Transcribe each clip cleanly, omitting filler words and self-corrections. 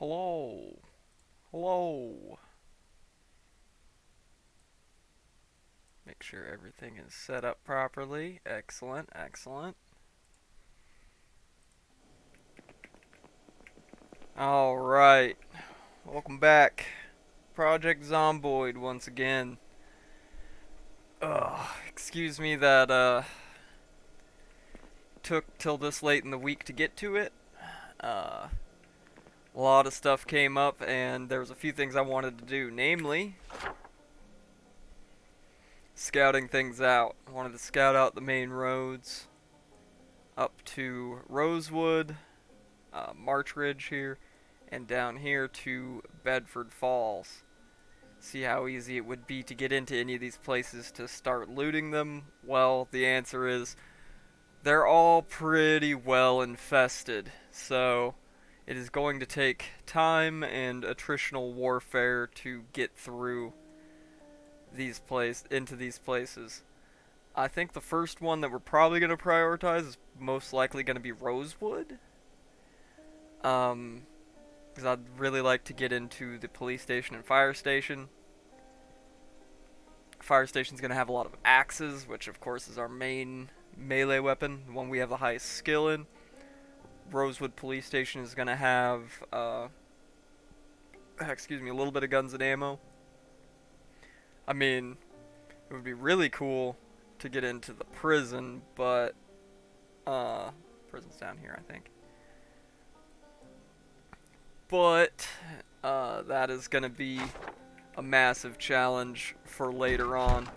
Hello. Hello. Make sure everything is set up properly. Excellent, excellent. Alright. Welcome back. Project Zomboid once again. Excuse me that took till this late in the week to get to it. A lot of stuff came up and there was a few things I wanted to do, namely scouting things out. I wanted to scout out the main roads up to Rosewood, March Ridge here, and down here to Bedford Falls. See how easy it would be to get into any of these places to start looting them. Well, the answer is they're all pretty well infested, so it is going to take time and attritional warfare to get through into these places. I think the first one that we're probably going to prioritize is most likely going to be Rosewood. Because I'd really like to get into the police station and fire station. Fire station's going to have a lot of axes, which of course is our main melee weapon, the one we have the highest skill in. Rosewood police station is going to have, a little bit of guns and ammo. I mean, it would be really cool to get into the prison, but, prison's down here, I think. But, that is going to be a massive challenge for later on.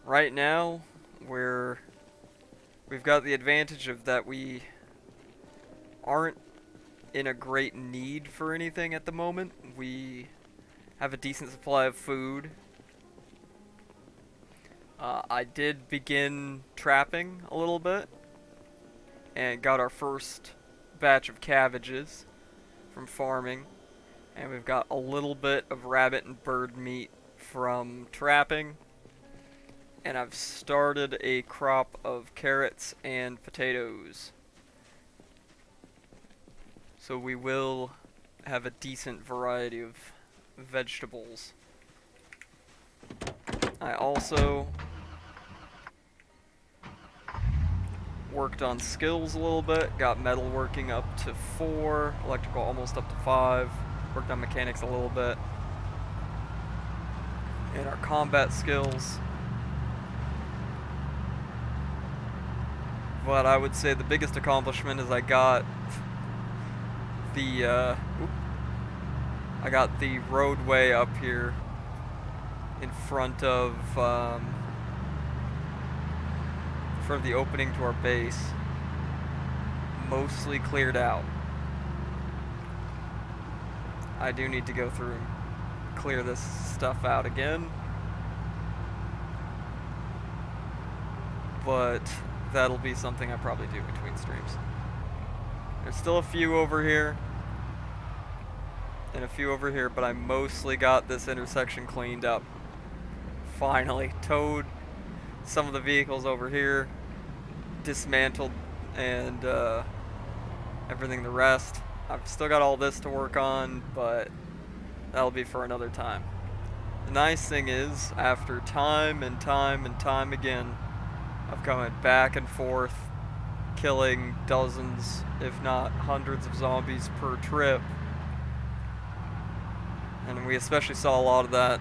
Right now, we've got the advantage of that we aren't in a great need for anything at the moment. We have a decent supply of food. I did begin trapping a little bit and got our first batch of cabbages from farming, and we've got a little bit of rabbit and bird meat from trapping, and I've started a crop of carrots and potatoes. So we will have a decent variety of vegetables. I also worked on skills a little bit, got metalworking up to 4, electrical almost up to 5, worked on mechanics a little bit, and our combat skills. But I would say the biggest accomplishment is I got the roadway up here in front of the opening to our base mostly cleared out. I do need to go through and clear this stuff out again, but that'll be something I probably do between streams. There's still a few over here and a few over here, but I mostly got this intersection cleaned up. Finally towed some of the vehicles over here, dismantled, and everything the rest. I've still got all this to work on, but that'll be for another time. The nice thing is, after time and time and time again of going back and forth, killing dozens, if not hundreds of zombies per trip, and we especially saw a lot of that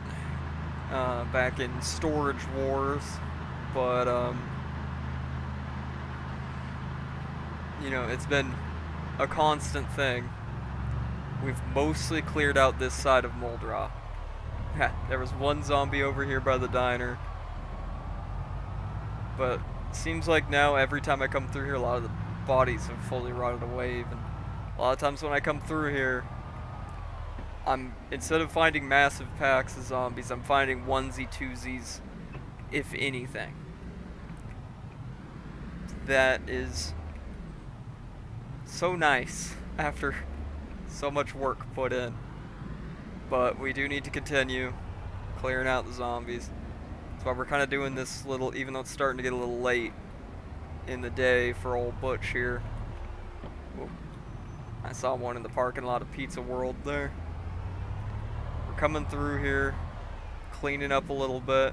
back in Storage Wars, but you know, it's been a constant thing. We've mostly cleared out this side of Muldraugh. There was one zombie over here by the diner, but seems like now every time I come through here, a lot of the bodies have fully rotted away. Even a lot of times when I come through here, instead of finding massive packs of zombies, I'm finding onesie twosies, if anything. That is so nice after so much work put in. But we do need to continue clearing out the zombies. That's why we're kind of doing this little, even though it's starting to get a little late in the day for old Butch here. Whoa. I saw one in the parking lot of Pizza World there. We're coming through here, cleaning up a little bit.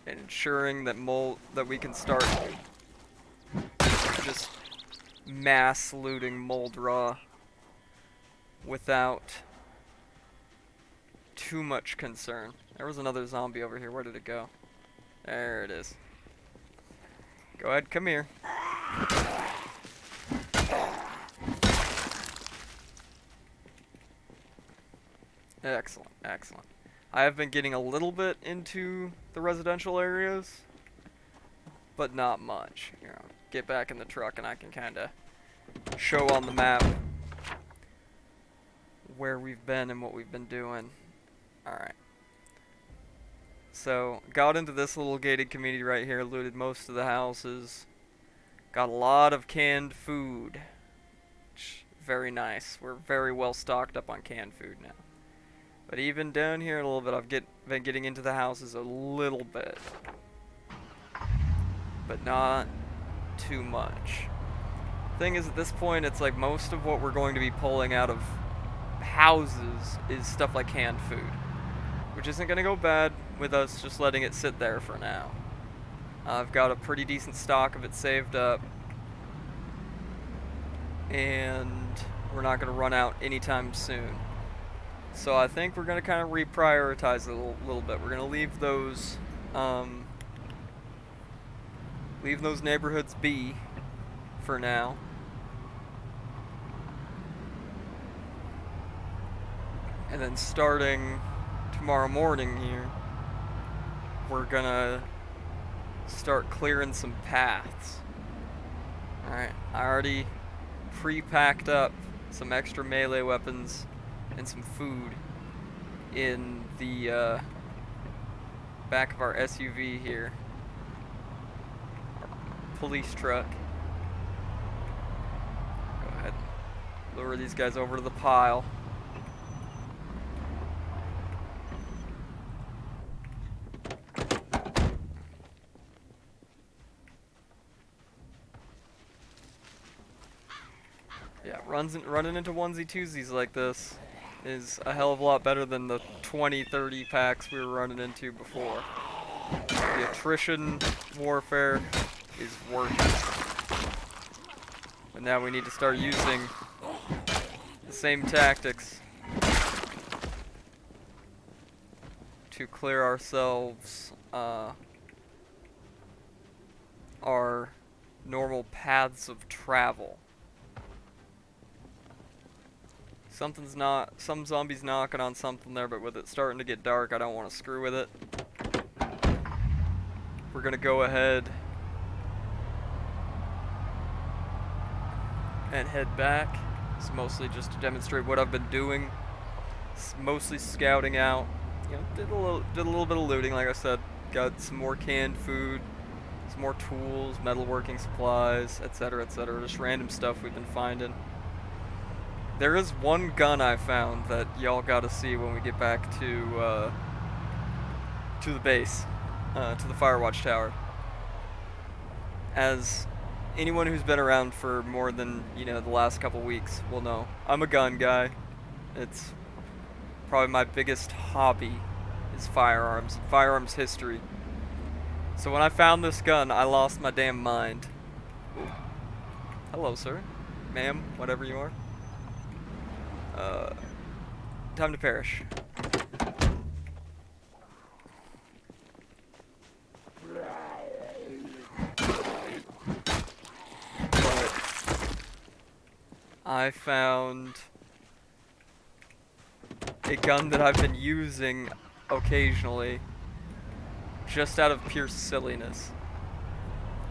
And ensuring that we can start just mass looting mold raw without too much concern. There was another zombie over here. Where did it go? There it is. Go ahead, come here. Excellent, excellent. I have been getting a little bit into the residential areas, but not much. You know, get back in the truck and I can kind of show on the map where we've been and what we've been doing. Alright. So, got into this little gated community right here, looted most of the houses. Got a lot of canned food. Very nice. We're very well stocked up on canned food now. But even down here a little bit, I've been getting into the houses a little bit. But not too much. Thing is, at this point, it's like most of what we're going to be pulling out of houses is stuff like canned food. Which isn't going to go bad with us just letting it sit there for now. I've got a pretty decent stock of it saved up. And we're not going to run out anytime soon. So I think we're going to kind of reprioritize it a little bit. We're going to leave those neighborhoods be for now. And then starting tomorrow morning here, we're going to start clearing some paths. Alright, I already pre-packed up some extra melee weapons and some food in the back of our SUV here. Our police truck. Go ahead, lure these guys over to the pile. Yeah, running into onesie-twosies like this is a hell of a lot better than the 20-30 packs we were running into before. The attrition warfare is working. But now we need to start using the same tactics to clear ourselves our normal paths of travel. Some zombies knocking on something there, but with it starting to get dark, I don't want to screw with it. We're gonna go ahead and head back. It's mostly just to demonstrate what I've been doing. It's mostly scouting out. You know, did a little bit of looting, like I said. Got some more canned food, some more tools, metalworking supplies, etc., etc. Just random stuff we've been finding. There is one gun I found that y'all gotta see when we get back to the base, to the Firewatch tower. As anyone who's been around for more than, the last couple weeks will know, I'm a gun guy. It's probably my biggest hobby is firearms history. So when I found this gun, I lost my damn mind. Ooh. Hello, sir. Ma'am, whatever you are. Time to perish. But I found a gun that I've been using occasionally just out of pure silliness.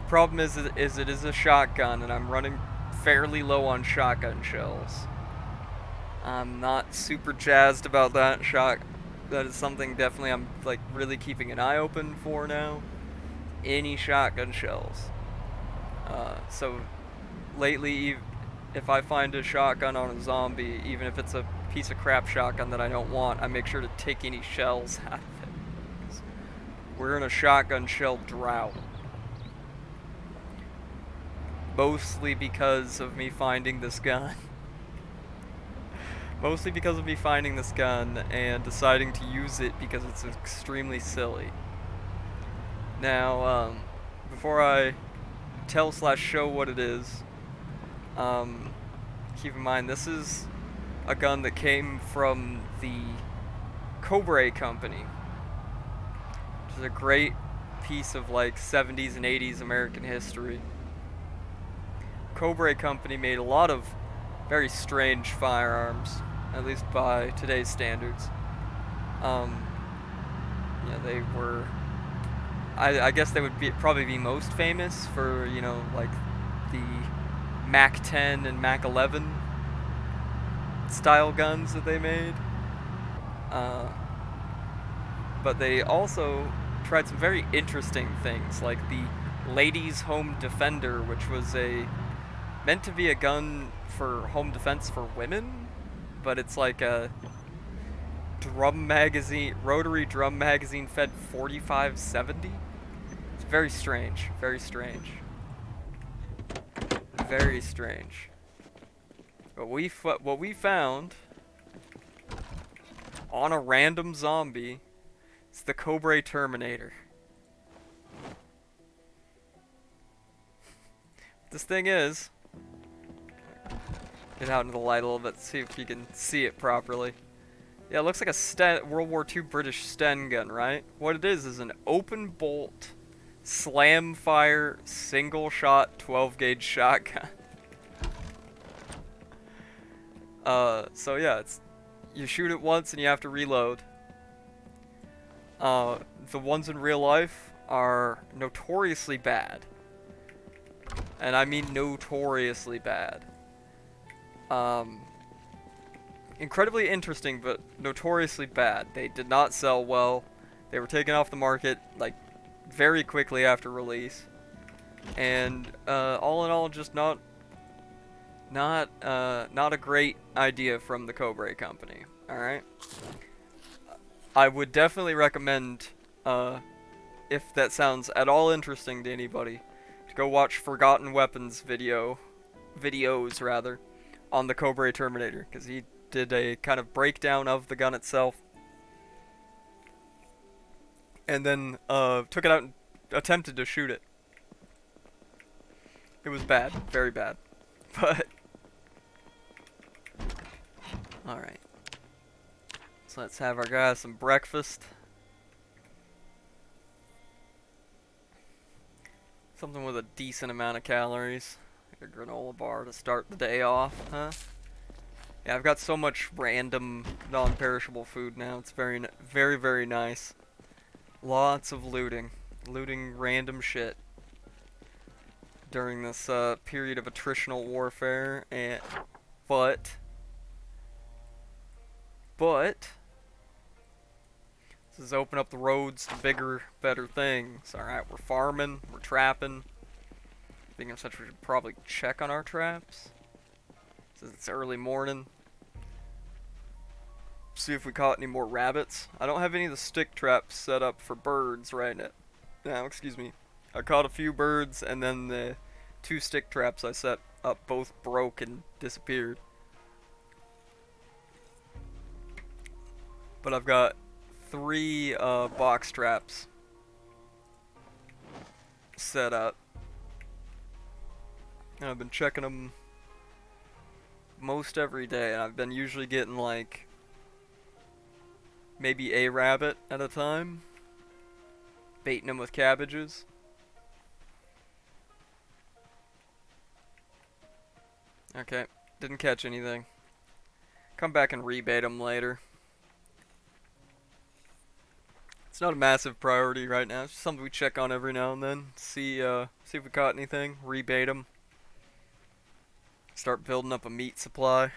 Problem is it is a shotgun and I'm running fairly low on shotgun shells. I'm not super jazzed about that shot. That is something definitely I'm like really keeping an eye open for now. Any shotgun shells. So lately, if I find a shotgun on a zombie, even if it's a piece of crap shotgun that I don't want, I make sure to take any shells out of it. We're in a shotgun shell drought. mostly because of me finding this gun. Mostly because of me finding this gun and deciding to use it because it's extremely silly. Now, before I tell/show what it is, keep in mind this is a gun that came from the Cobra company, which is a great piece of like 70s and 80s American history. Cobra company made a lot of very strange firearms, at least by today's standards. Yeah, they were. I guess they would probably be most famous for, you know, like the Mac 10 and Mac 11 style guns that they made. But they also tried some very interesting things, like the Ladies' Home Defender, which was meant to be a gun for home defense for women, but it's like a rotary drum magazine fed 4570. It's very strange, very strange, very strange. But what we found on a random zombie is the Cobra Terminator. This thing is, get out into the light a little bit, see if you can see it properly. Yeah, it looks like a World War II British Sten gun, right? What it is an open bolt, slam fire, single shot, 12 gauge shotgun. So yeah, you shoot it once and you have to reload. The ones in real life are notoriously bad. And I mean notoriously bad. Incredibly interesting, but notoriously bad. They did not sell well. They were taken off the market, like, very quickly after release. And, all in all, just not a great idea from the Cobra company. Alright? I would definitely recommend, if that sounds at all interesting to anybody, to go watch Forgotten Weapons videos rather, on the Cobra Terminator, because he did a kind of breakdown of the gun itself, and then took it out and attempted to shoot it. It was bad, very bad, but alright. So let's have our guys some breakfast. Something with a decent amount of calories. Like a granola bar to start the day off, huh? Yeah, I've got so much random, non-perishable food now. It's very, very, very nice. Lots of looting. Looting random shit during this period of attritional warfare. But this is open up the roads to bigger, better things. Alright, we're farming, we're trapping. Speaking of such, we should probably check on our traps, since it's early morning. See if we caught any more rabbits. I don't have any of the stick traps set up for birds right now. Excuse me. I caught a few birds, and then the 2 stick traps I set up both broke and disappeared. But I've got 3 box traps set up. And I've been checking them most every day, and I've been usually getting like maybe a rabbit at a time, baiting them with cabbages. Okay, didn't catch anything. Come back and rebait them later. It's not a massive priority right now. It's just something we check on every now and then. See if we caught anything. Rebait them. Start building up a meat supply.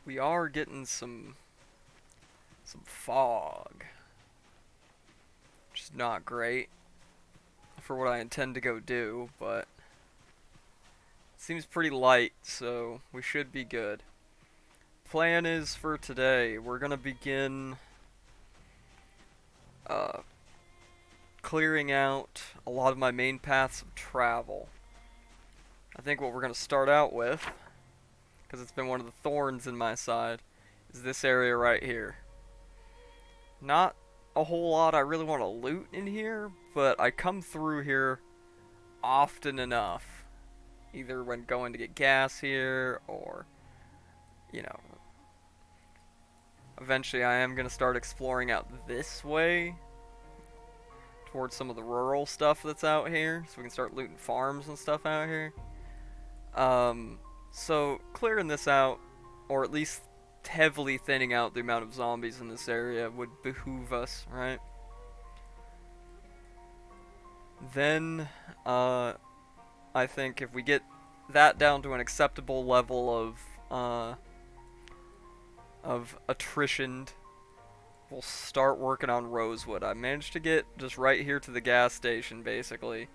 We are getting some fog, which is not great for what I intend to go do, but it seems pretty light, so we should be good. Plan is for today, we're gonna begin clearing out a lot of my main paths of travel. I think what we're going to start out with, because it's been one of the thorns in my side, is this area right here. Not a whole lot I really want to loot in here, but I come through here often enough. Either when going to get gas here, or, you know, eventually I am going to start exploring out this way towards some of the rural stuff that's out here, so we can start looting farms and stuff out here. So clearing this out, or at least heavily thinning out the amount of zombies in this area, would behoove us, right? Then, I think if we get that down to an acceptable level of attrition, we'll start working on Rosewood. I managed to get just right here to the gas station, basically,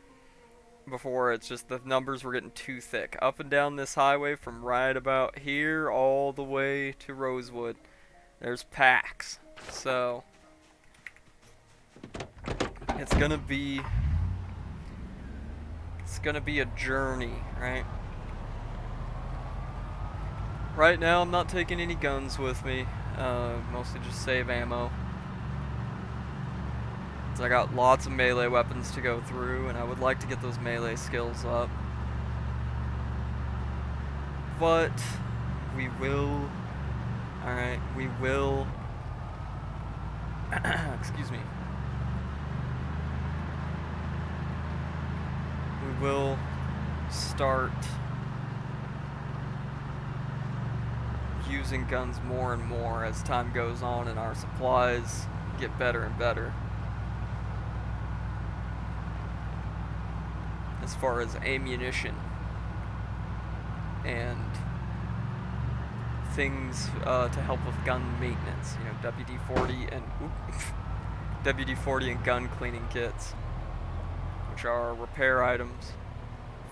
before it's just the numbers were getting too thick. Up and down this highway from right about here all the way to Rosewood, there's packs. So it's gonna be a journey, right? Right now I'm not taking any guns with me, mostly just save ammo. So I got lots of melee weapons to go through, and I would like to get those melee skills up. But we will, alright, we will, excuse me. We will start using guns more and more as time goes on and our supplies get better and better. As far as ammunition and things to help with gun maintenance, you know, WD-40 and WD-40 and gun cleaning kits, which are repair items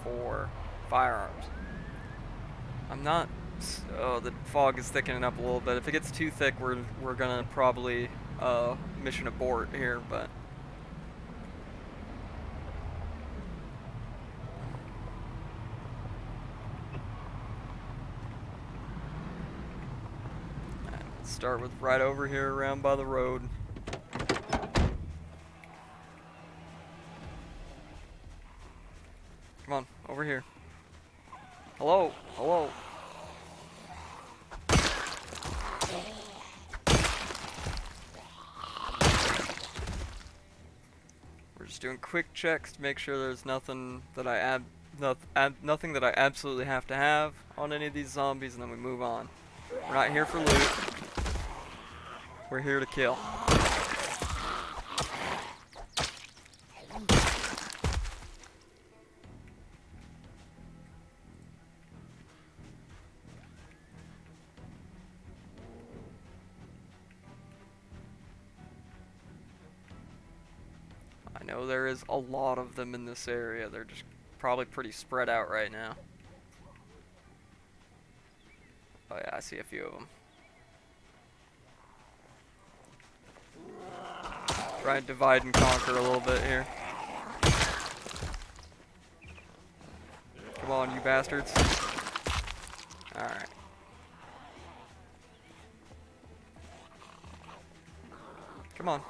for firearms. I'm not. Oh, the fog is thickening up a little bit. If it gets too thick, we're gonna probably mission abort here, but. Start with right over here around by the road. Come on, over here. Hello, hello. We're just doing quick checks to make sure there's nothing that nothing that I absolutely have to have on any of these zombies, and then we move on. We're not here for loot. We're here to kill. I know there is a lot of them in this area. They're just probably pretty spread out right now. Oh yeah, I see a few of them. Try and divide and conquer a little bit here. Come on, you bastards. Alright. Come on.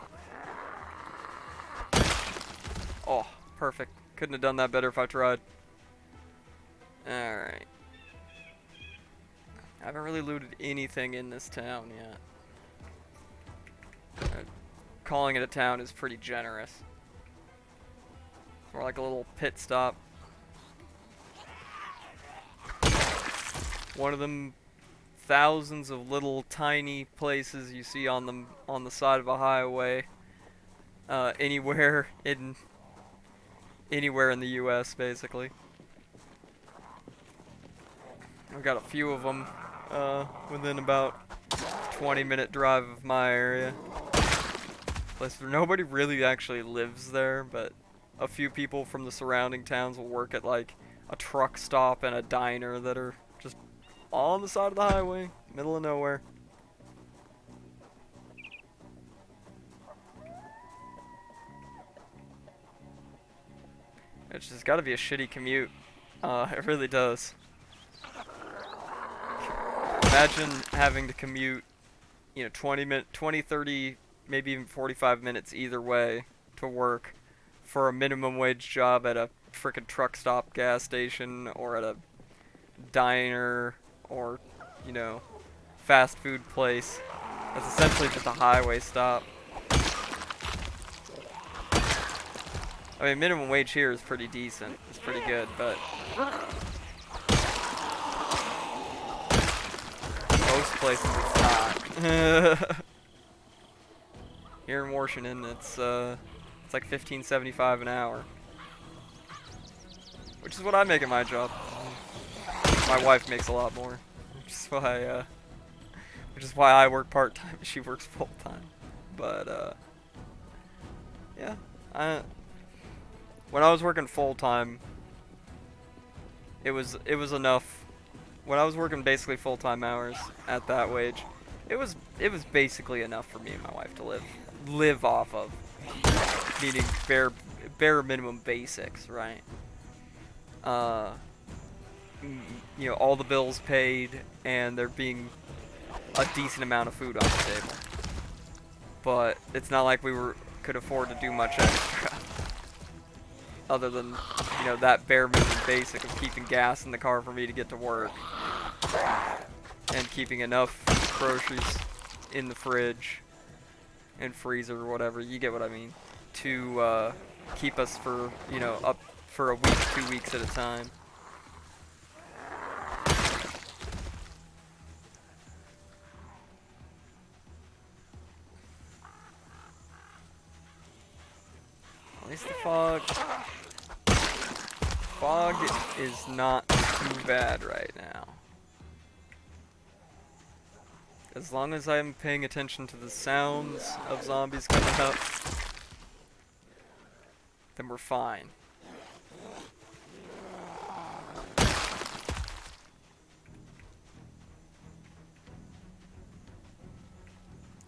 Oh, perfect. Couldn't have done that better if I tried. Alright. I haven't really looted anything in this town yet. Calling it a town is pretty generous. It's more like a little pit stop. One of them thousands of little tiny places you see on the side of a highway. Anywhere in the US, basically. I've got a few of them within about 20-minute drive of my area. Place where nobody really actually lives there, but a few people from the surrounding towns will work at like a truck stop and a diner that are just on the side of the highway, middle of nowhere. It's just got to be a shitty commute. It really does. Imagine having to commute, 20, 30, maybe even 45 minutes either way to work for a minimum wage job at a frickin' truck stop, gas station, or at a diner, or, fast food place. That's essentially just a highway stop. I mean, minimum wage here is pretty decent. It's pretty good, but most places it's not. Here in Washington, it's like $15.75 an hour, which is what I make at my job. My wife makes a lot more, which is why I work part time and she works full time. But yeah, when I was working full time, it was enough. When I was working basically full time hours at that wage, it was basically enough for me and my wife to live off of, meaning bare minimum basics, right? All the bills paid, and there being a decent amount of food on the table. But it's not like we could afford to do much extra, other than that bare minimum basic of keeping gas in the car for me to get to work, and keeping enough groceries in the fridge and freezer or whatever, you get what I mean, to keep us for up for a week, 2 weeks at a time. At least the fog is not too bad right now. As long as I'm paying attention to the sounds of zombies coming up, then we're fine.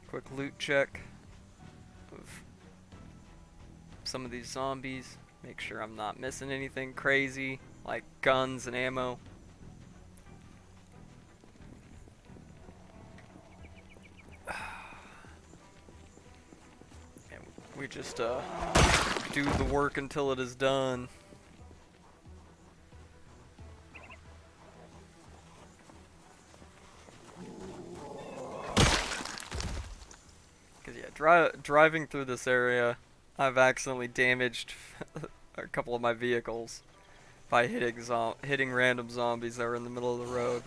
Quick loot check of some of these zombies. Make sure I'm not missing anything crazy, like guns and ammo. And we just do the work until it is done. Cause yeah, driving through this area, I've accidentally damaged a couple of my vehicles by hitting random zombies that were in the middle of the road.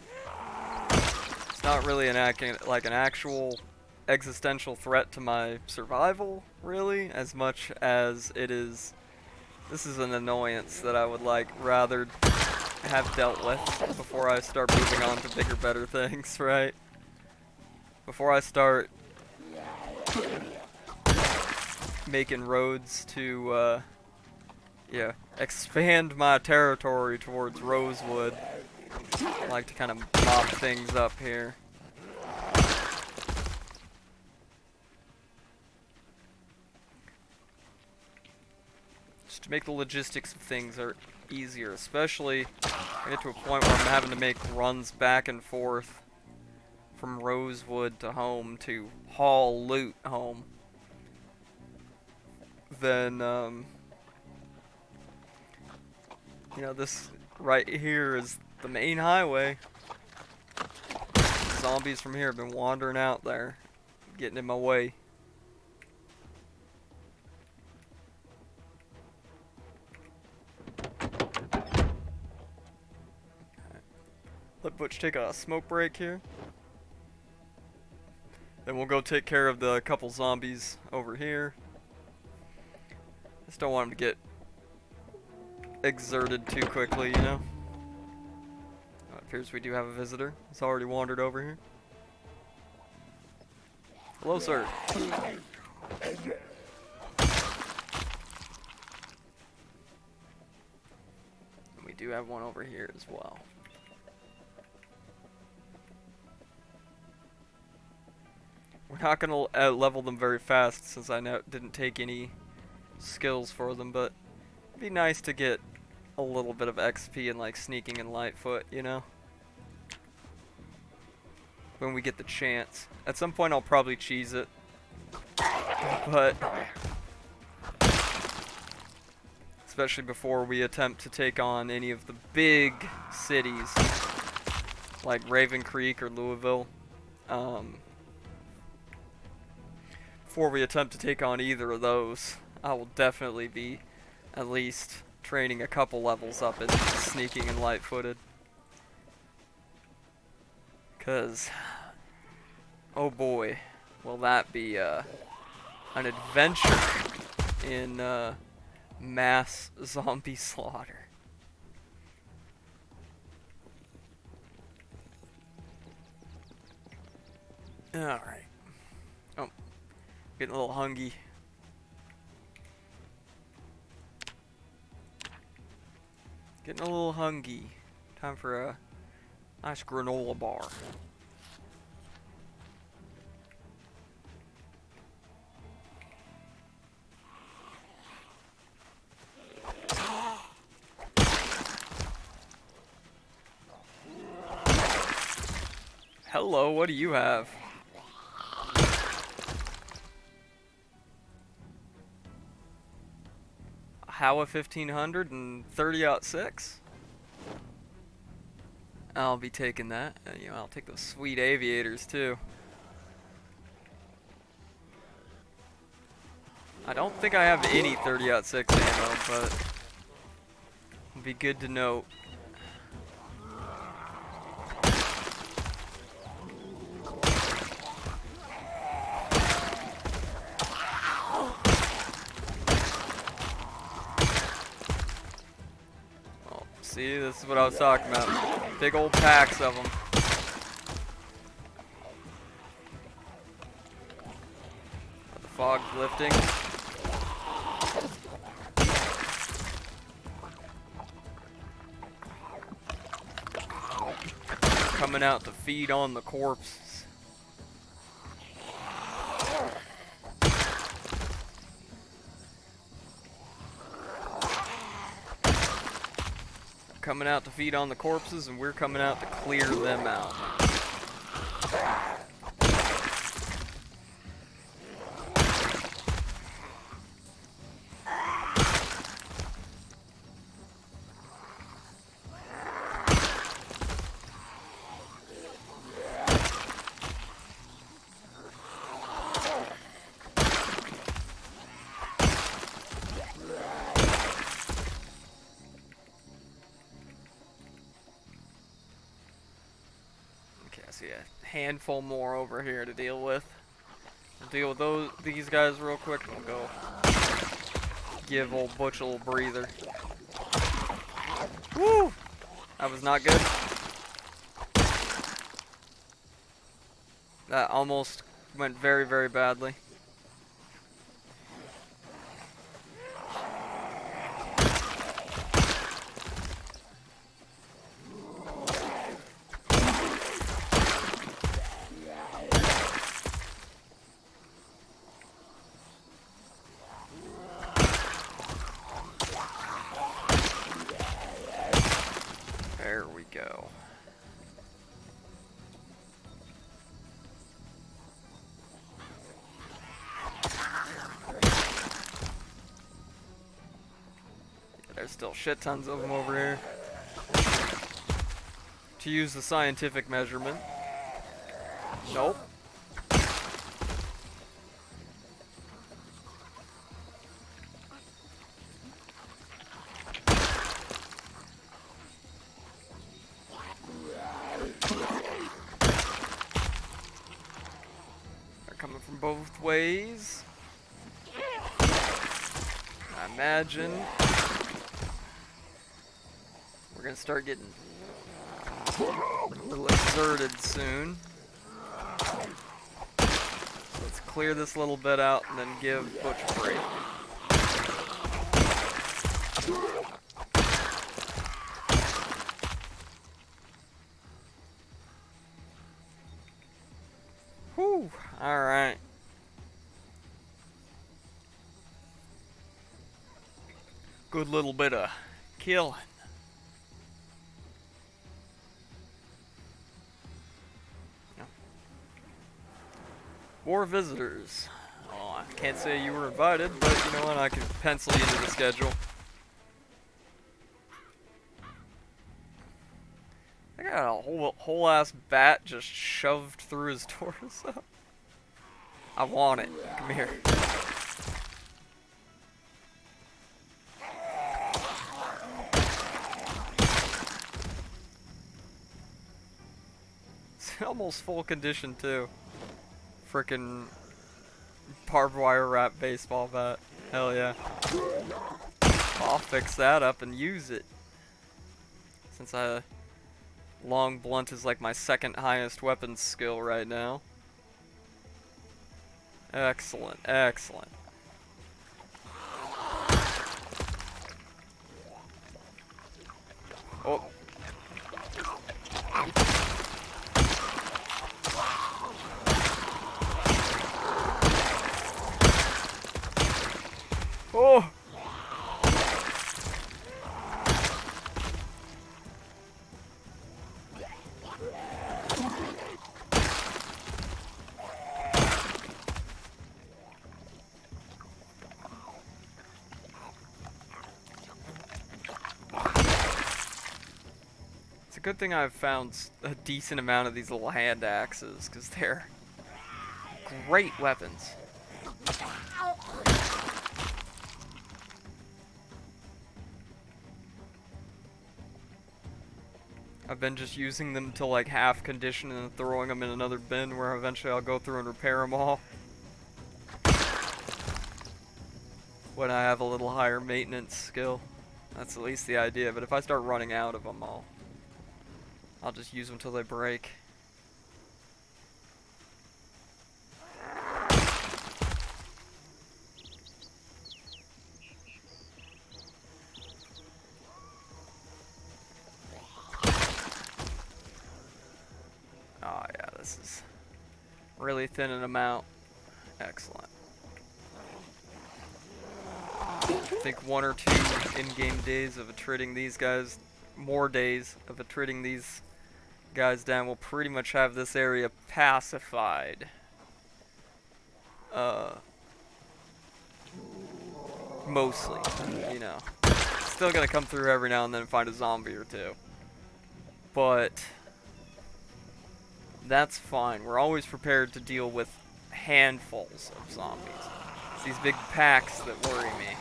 It's not really an actual existential threat to my survival, really, as much as it is. This is an annoyance that I would rather have dealt with before I start moving on to bigger, better things, right? Before I start making roads to expand my territory towards Rosewood. I like to kind of mop things up here. Just to make the logistics of things easier, especially I get to a point where I'm having to make runs back and forth from Rosewood to home to haul loot home. Then this right here is the main highway. Zombies from here have been wandering out there, getting in my way. Let Butch take a smoke break here. Then we'll go take care of the couple zombies over here. Just don't want him to get exerted too quickly, It appears we do have a visitor. He's already wandered over here. Hello, sir. And we do have one over here as well. We're not going to level them very fast since I didn't take any skills for them, but Be nice to get a little bit of XP in like sneaking and Lightfoot, you know? When we get the chance. At some point I'll probably cheese it. But especially before we attempt to take on any of the big cities like Raven Creek or Louisville. Before we attempt to take on either of those, I will definitely be at least training a couple levels up in sneaking and light-footed. Cause, oh boy, will that be an adventure in mass zombie slaughter. Alright. Oh, getting a little hungry. Getting a little hungry. Time for a nice granola bar. Hello, what do you have? Howa 1500 and 30-06? I'll be taking that. You know, I'll take those sweet aviators too. I don't think I have any 30-06 ammo, but it'd be good to note. See, this is what I was talking about. Big old packs of them. The fog's lifting. Coming out to feed on the corpses. Coming out to feed on the corpses, and we're coming out to clear them out. A handful more over here to deal with. We'll deal with these guys real quick, and we'll go give old Butch a little breather. Woo! That was not good. That almost went very, very badly. There we go. There's still shit tons of them over here. To use the scientific measurement. Nope. Coming from both ways. I imagine we're gonna start getting a little exerted soon. So let's clear this little bit out and then give Butch a break. Whew, alright. Good little bit of killing. More visitors. Oh, I can't say you were invited, but you know what? I can pencil you into the schedule. I got a whole ass bat just shoved through his torso. I want it. Come here. It's almost full condition too. Frickin' barbed wire wrap baseball bat. Hell yeah. I'll fix that up and use it. Since long blunt is like my second highest weapons skill right now. Excellent, excellent. Oh. Oh! It's a good thing I've found a decent amount of these little hand axes, because they're great weapons. I've been just using them to like half condition and throwing them in another bin where eventually I'll go through and repair them all. When I have a little higher maintenance skill. That's at least the idea, but if I start running out of them, I'll just use them till they break. Oh yeah, this is really thinning them out. Excellent. I think 1 or 2 in-game days of attriting these guys, more days of attriting these guys down will pretty much have this area pacified. Mostly, you know. Still gonna come through every now and then and find a zombie or two. But that's fine. We're always prepared to deal with handfuls of zombies. It's these big packs that worry me.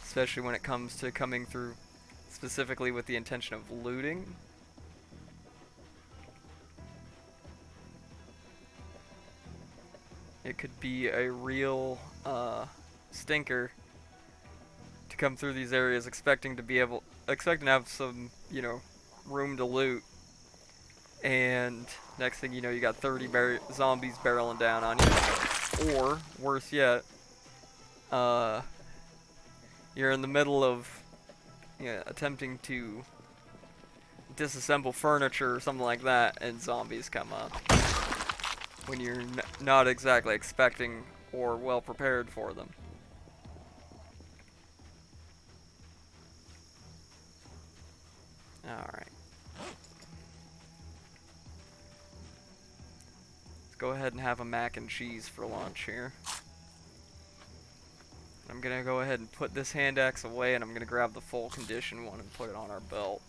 Especially when it comes to coming through specifically with the intention of looting. It could be a real stinker to come through these areas expecting to have some, you know, room to loot. And next thing you know, you got 30 zombies barreling down on you. Or, worse yet, you're in the middle of attempting to disassemble furniture or something like that, and zombies come up. When you're not exactly expecting or well prepared for them. Alright. Let's go ahead and have a mac and cheese for lunch here. I'm gonna go ahead and put this hand axe away, and I'm gonna grab the full condition one and put it on our belt.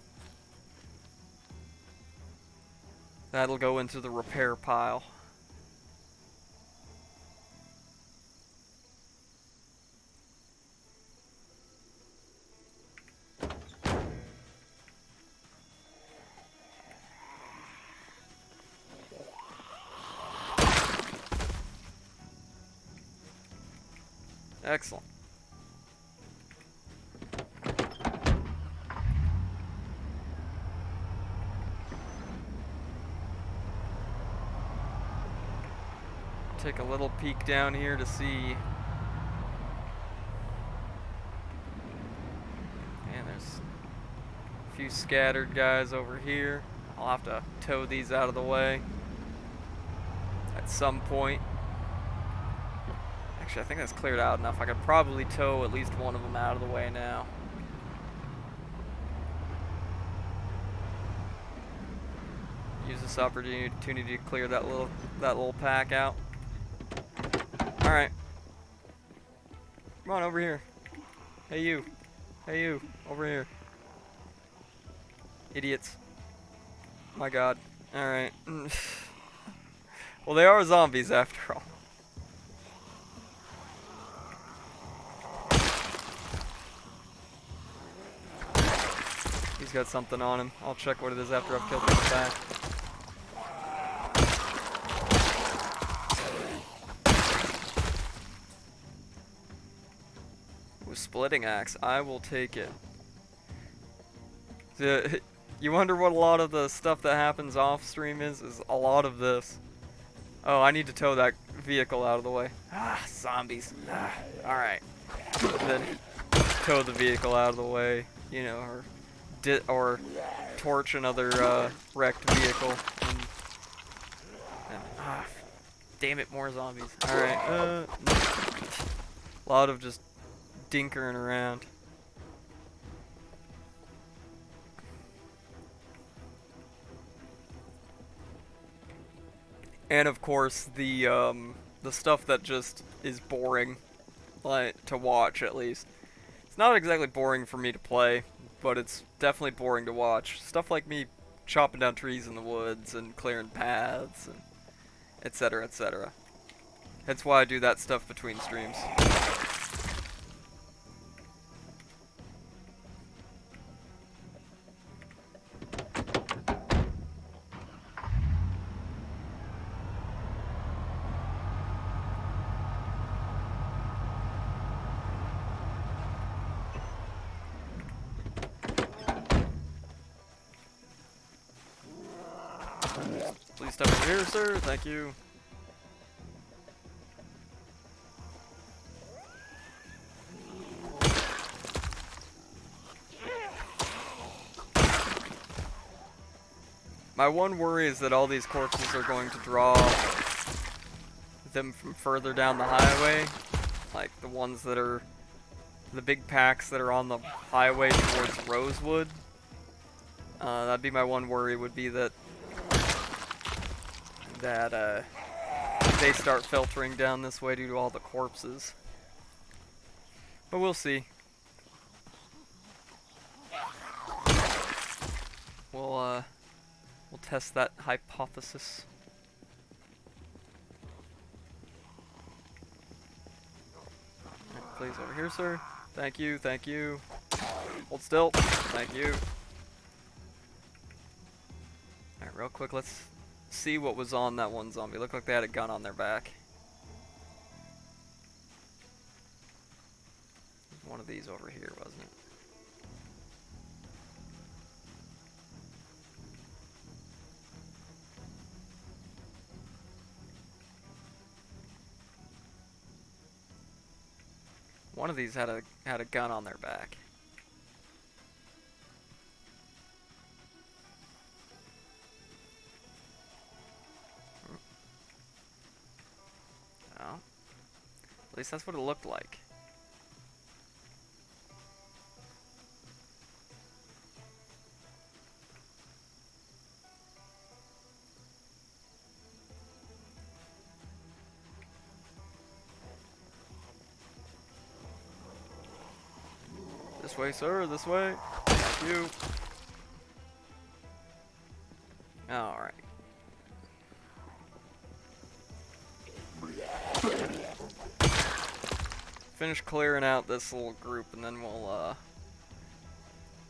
That'll go into the repair pile. Excellent. Take a little peek down here to see. And there's a few scattered guys over here. I'll have to tow these out of the way at some point. Actually, I think that's cleared out enough. I could probably tow at least one of them out of the way now. Use this opportunity to clear that little pack out. All right. Come on over here. Hey you. Hey you. Over here. Idiots. My god. All right. Well, they are zombies after all. He's got something on him. I'll check what it is after I've killed this guy. Ooh, splitting axe. I will take it. You wonder what a lot of the stuff that happens off stream is a lot of this. Oh, I need to tow that vehicle out of the way. Ah, zombies. Ah, alright. Then tow the vehicle out of the way, you know, or torch another wrecked vehicle. And, damn it, more zombies. Alright, a lot of just dinkering around. And of course, the stuff that just is boring, like, to watch at least. It's not exactly boring for me to play, but it's definitely boring to watch. Stuff like me chopping down trees in the woods and clearing paths, and etc., etc. That's why I do that stuff between streams. Please step over here, sir. Thank you. My one worry is that all these corpses are going to draw them from further down the highway. Like the ones that are the big packs that are on the highway towards Rosewood. That'd be my one worry, would be that they start filtering down this way due to all the corpses. But we'll see. We'll test that hypothesis. Right, please, over here, sir. Thank you, thank you. Hold still. Thank you. Alright, real quick, let's see what was on that one zombie. Looked like they had a gun on their back. One of these over here, wasn't it? One of these had a gun on their back. Oh. At least that's what it looked like. This way, sir, this way. Thank you. Alright. Finish clearing out this little group, and then we'll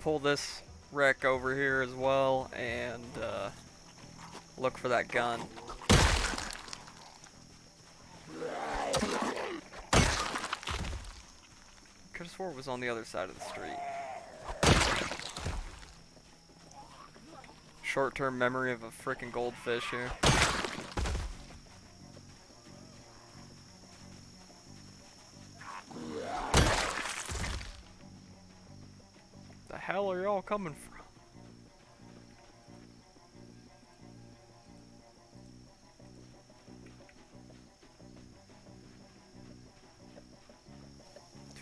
pull this wreck over here as well, and look for that gun. Could have swore it was on the other side of the street. Short-term memory of a frickin' goldfish here. The hell are y'all coming from?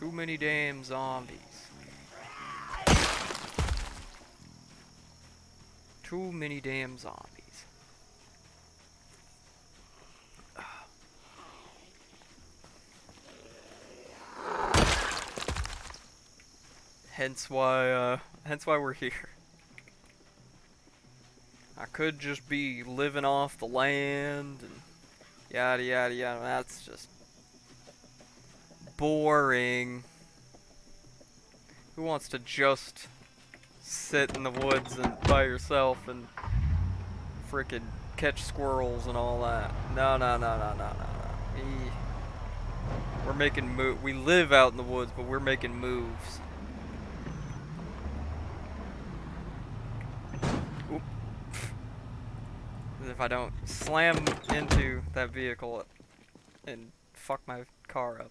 Too many damn zombies. Too many damn zombies. Hence why we're here. I could just be living off the land and yada yada yada. That's just boring. Who wants to just sit in the woods and by yourself and frickin' catch squirrels and all that? No, no, no, no, no, no, no. We're making we live out in the woods, but we're making moves. Oop. If I don't slam into that vehicle and fuck my car up.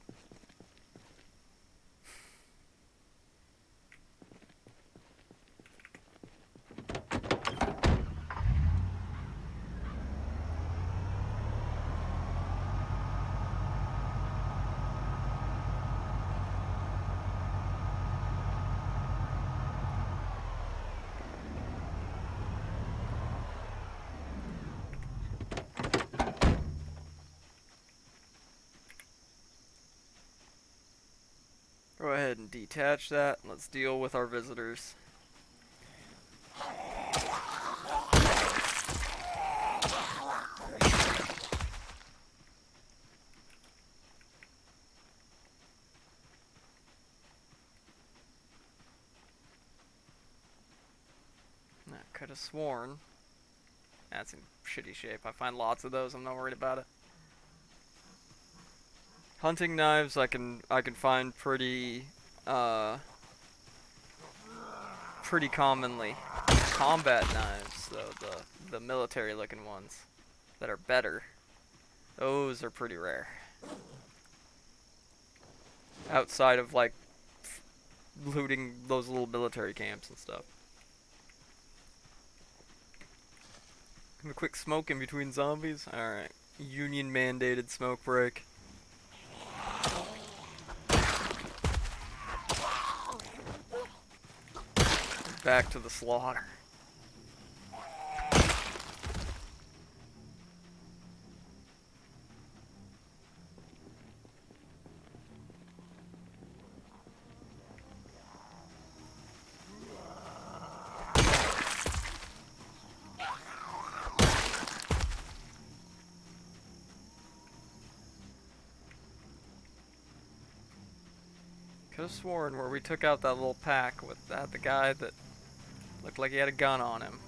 Go ahead and detach that, and let's deal with our visitors. I could have sworn. That's in shitty shape. I find lots of those, I'm not worried about it. Hunting knives I can find pretty commonly. Combat knives though, the military looking ones that are better, those are pretty rare. Outside of like looting those little military camps and stuff. A quick smoke in between zombies? Alright. Union mandated smoke break. Back to the slaughter. Could have sworn where we took out that little pack with the guy that looked like he had a gun on him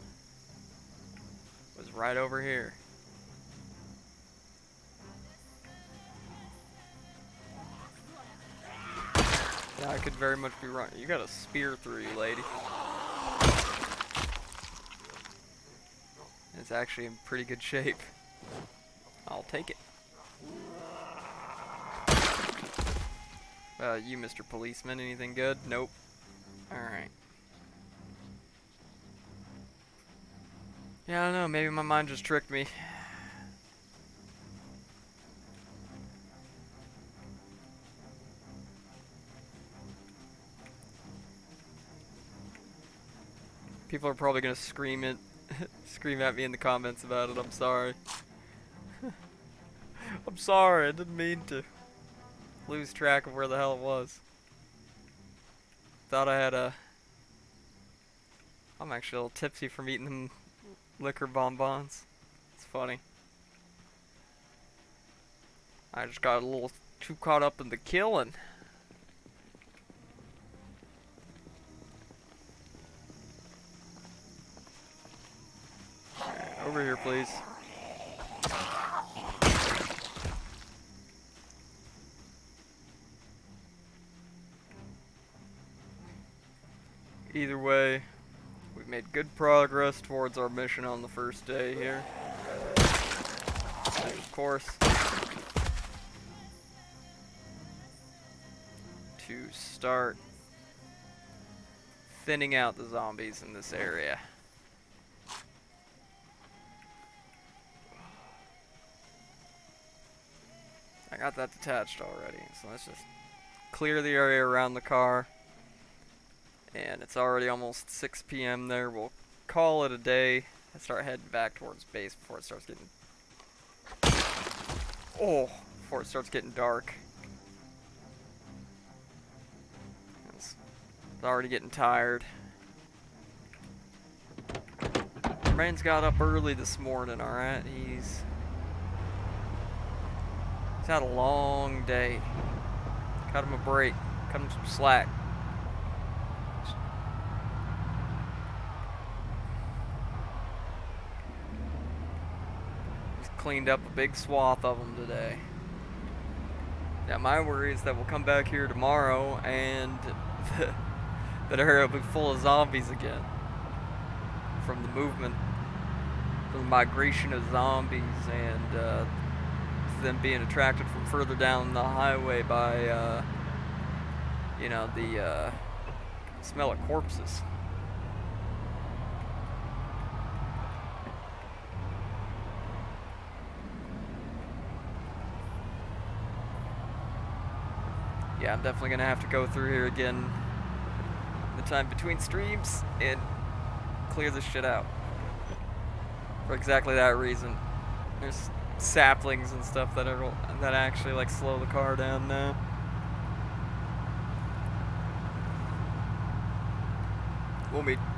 was right over here. Yeah, I could very much be wrong. You got a spear through you, lady. It's actually in pretty good shape. I'll take it. You, Mr. Policeman, anything good? Nope. Alright. Yeah, I don't know, maybe my mind just tricked me. People are probably gonna scream at me in the comments about it. I'm sorry. I'm sorry, I didn't mean to lose track of where the hell it was. Thought I had I'm actually a little tipsy from eating them liquor bonbons. It's funny. I just got a little too caught up in the killing. Alright, over here, please. Either way, we've made good progress towards our mission on the first day here. And of course, to start thinning out the zombies in this area. I got that detached already, so let's just clear the area around the car. And it's already almost 6 p.m. there. We'll call it a day and start heading back towards base before it starts getting... Oh! Before it starts getting dark. It's already getting tired. Man's got up early this morning, alright? He's had a long day. Cut him a break. Cut him some slack. Just cleaned up a big swath of them today. Yeah, my worry is that we'll come back here tomorrow and that area will be full of zombies again. From the movement, from the migration of zombies, and them being attracted from further down the highway by, you know, the smell of corpses. Yeah, I'm definitely gonna have to go through here again the time between streams and clear this shit out. For exactly that reason. There's saplings and stuff that actually like slow the car down now.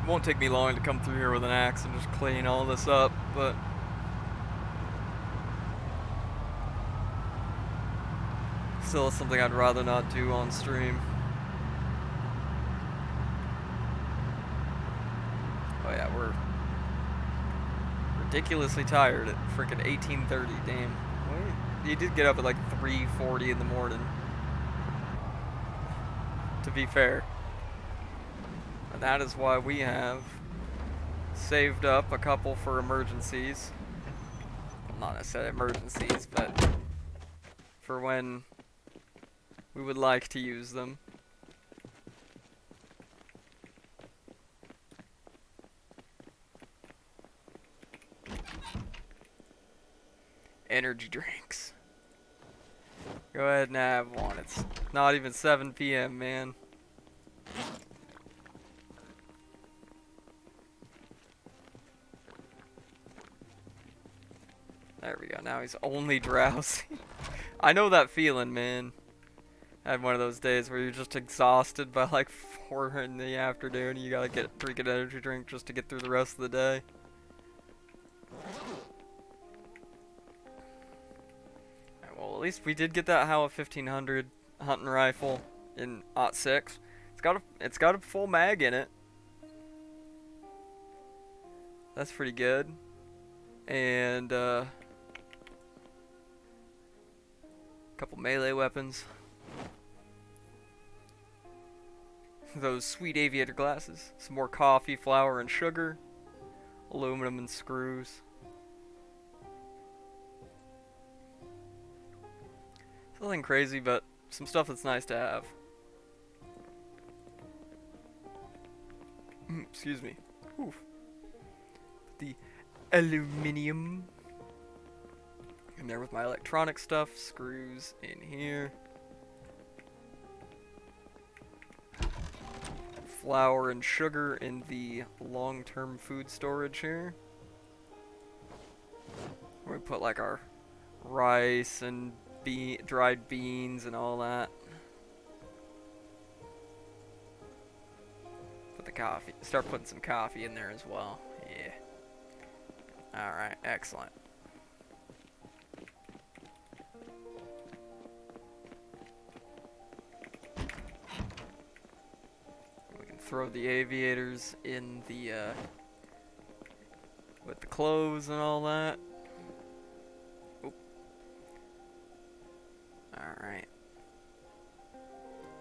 Won't take me long to come through here with an axe and just clean all this up, but still it's something I'd rather not do on stream. Oh yeah, we're ridiculously tired at freaking 18:30. Damn. Well, you did get up at like 3:40 in the morning. To be fair. And that is why we have saved up a couple for emergencies. Well, not necessarily emergencies, but for when we would like to use them. Energy drinks. Go ahead and have one. It's not even 7 p.m., man. There we go. Now he's only drowsy. I know that feeling, man. I had one of those days where you're just exhausted by like 4 in the afternoon and you gotta drink an energy drink just to get through the rest of the day. Well, at least we did get that Howa 1500 hunting rifle in '06. It's got a full mag in it. That's pretty good. And a couple melee weapons. Those sweet aviator glasses. Some more coffee, flour, and sugar. Aluminum and screws. Nothing crazy, but some stuff that's nice to have. Excuse me. Oof. The aluminium in there with my electronic stuff. Screws in here. Flour and sugar in the long-term food storage here. Where we put like our rice and dried beans and all that. Put the coffee. Start putting some coffee in there as well. Yeah. Alright, excellent. We can throw the aviators in the with the clothes and all that. Alright.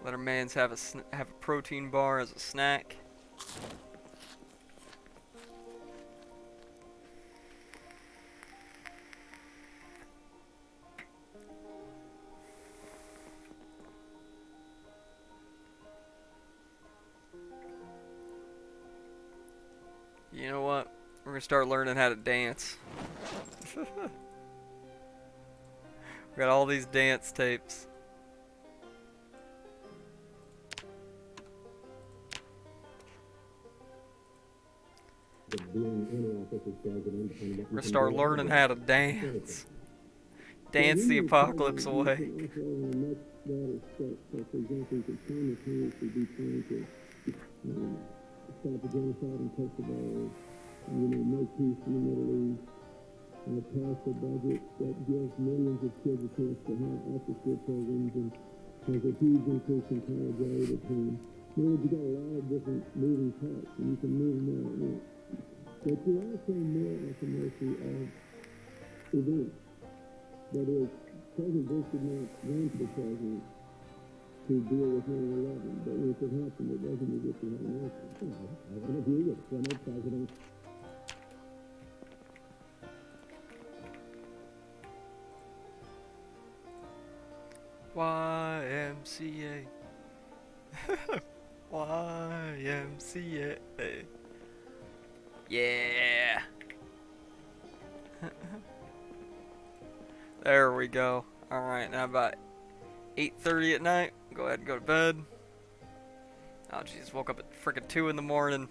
Let our mans have a protein bar as a snack. You know what? We're gonna start learning how to dance. We got all these dance tapes. We're gonna start learning how to dance. Dance the apocalypse away. Stop the genocide in Kosovo, make peace in the Middle East, pass a budget that gives millions of kids a chance to have after-school programs and has a huge increase in college aid at home. You've got a lot of different moving parts, and you can move them all at once. But you're also more at the mercy of events. That is, President Bush did not run for president to deal with 9/11, but when it happened, it wasn't as if he had an answer. I interviewed with former President. YMCA. YMCA. Yeah. There we go. Alright, now about 8:30 at night. Go ahead and go to bed. Oh jeez, woke up at frickin' 2 in the morning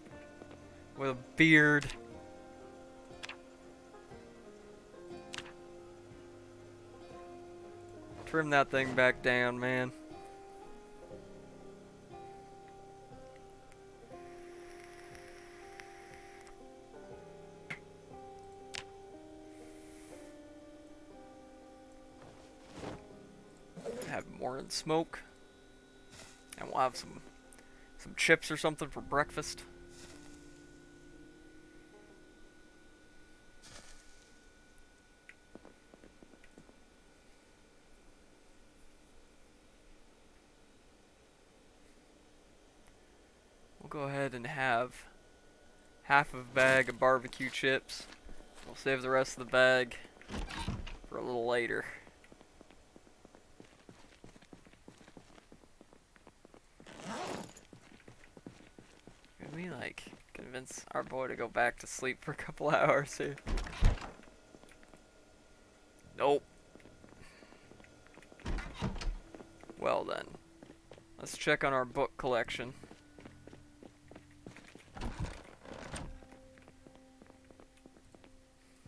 with a beard. Trim that thing back down, man. Have morning smoke. And we'll have some chips or something for breakfast. We'll go ahead and have half of a bag of barbecue chips. We'll save the rest of the bag for a little later. Can we like convince our boy to go back to sleep for a couple hours here? Nope. Well then, let's check on our book collection.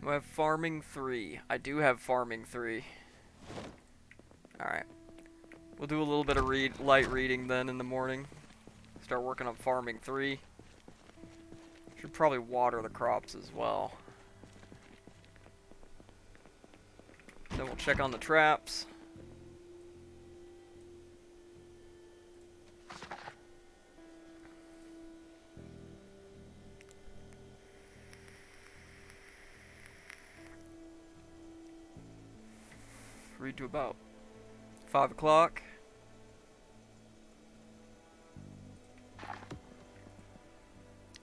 We have Farming 3. I do have Farming 3. Alright. We'll do a little bit of light reading then in the morning. Start working on Farming 3. Should probably water the crops as well. Then we'll check on the traps. Read to about 5 o'clock.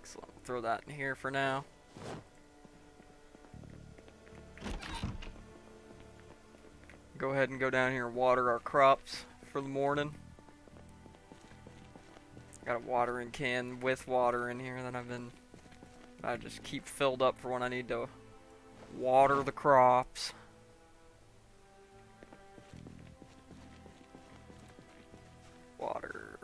Excellent. We'll throw that in here for now. Go ahead and go down here and water our crops for the morning. Got a watering can with water in here that I just keep filled up for when I need to water the crops. Water.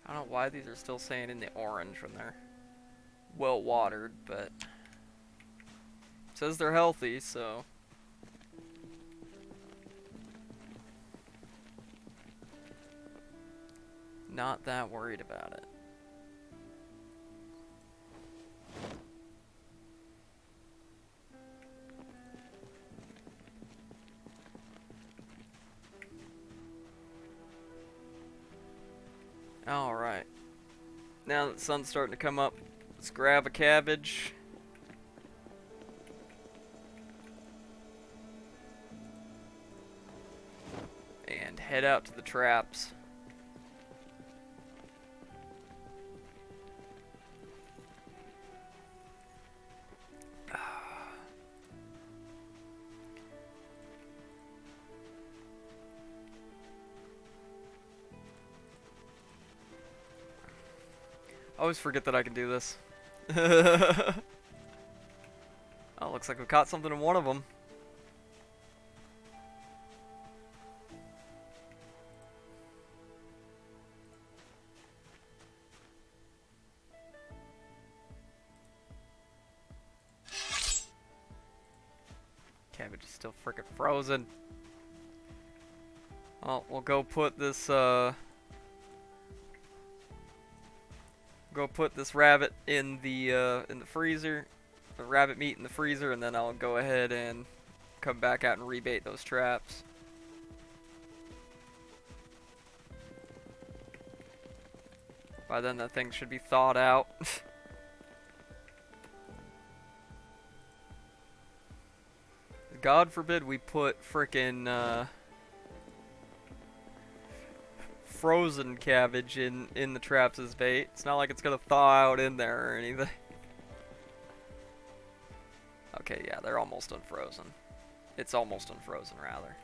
I don't know why these are still saying in the orange when they're well watered, but it says they're healthy, so not that worried about it. Alright. Now that the sun's starting to come up, let's grab a cabbage. And head out to the traps. I always forget that I can do this. Oh, looks like we caught something in one of them. Cabbage is still freaking frozen. Well, we'll go put this rabbit in the freezer, the rabbit meat in the freezer, and then I'll go ahead and come back out and rebait those traps. By then that thing should be thawed out. God forbid we put frickin' frozen cabbage in the traps as bait. It's not like it's gonna thaw out in there or anything. Okay, yeah, they're almost unfrozen. It's almost unfrozen, rather.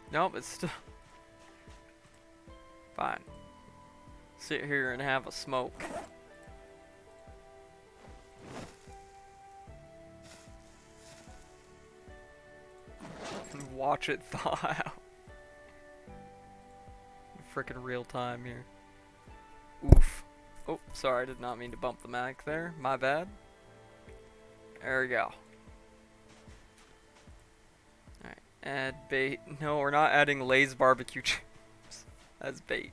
Nope, it's still fine. Sit here and have a smoke. And watch it thaw out. Frickin' real time here. Oof. Oh, sorry, I did not mean to bump the mic there. My bad. There we go. Alright, add bait. No, we're not adding Lay's barbecue chips as bait.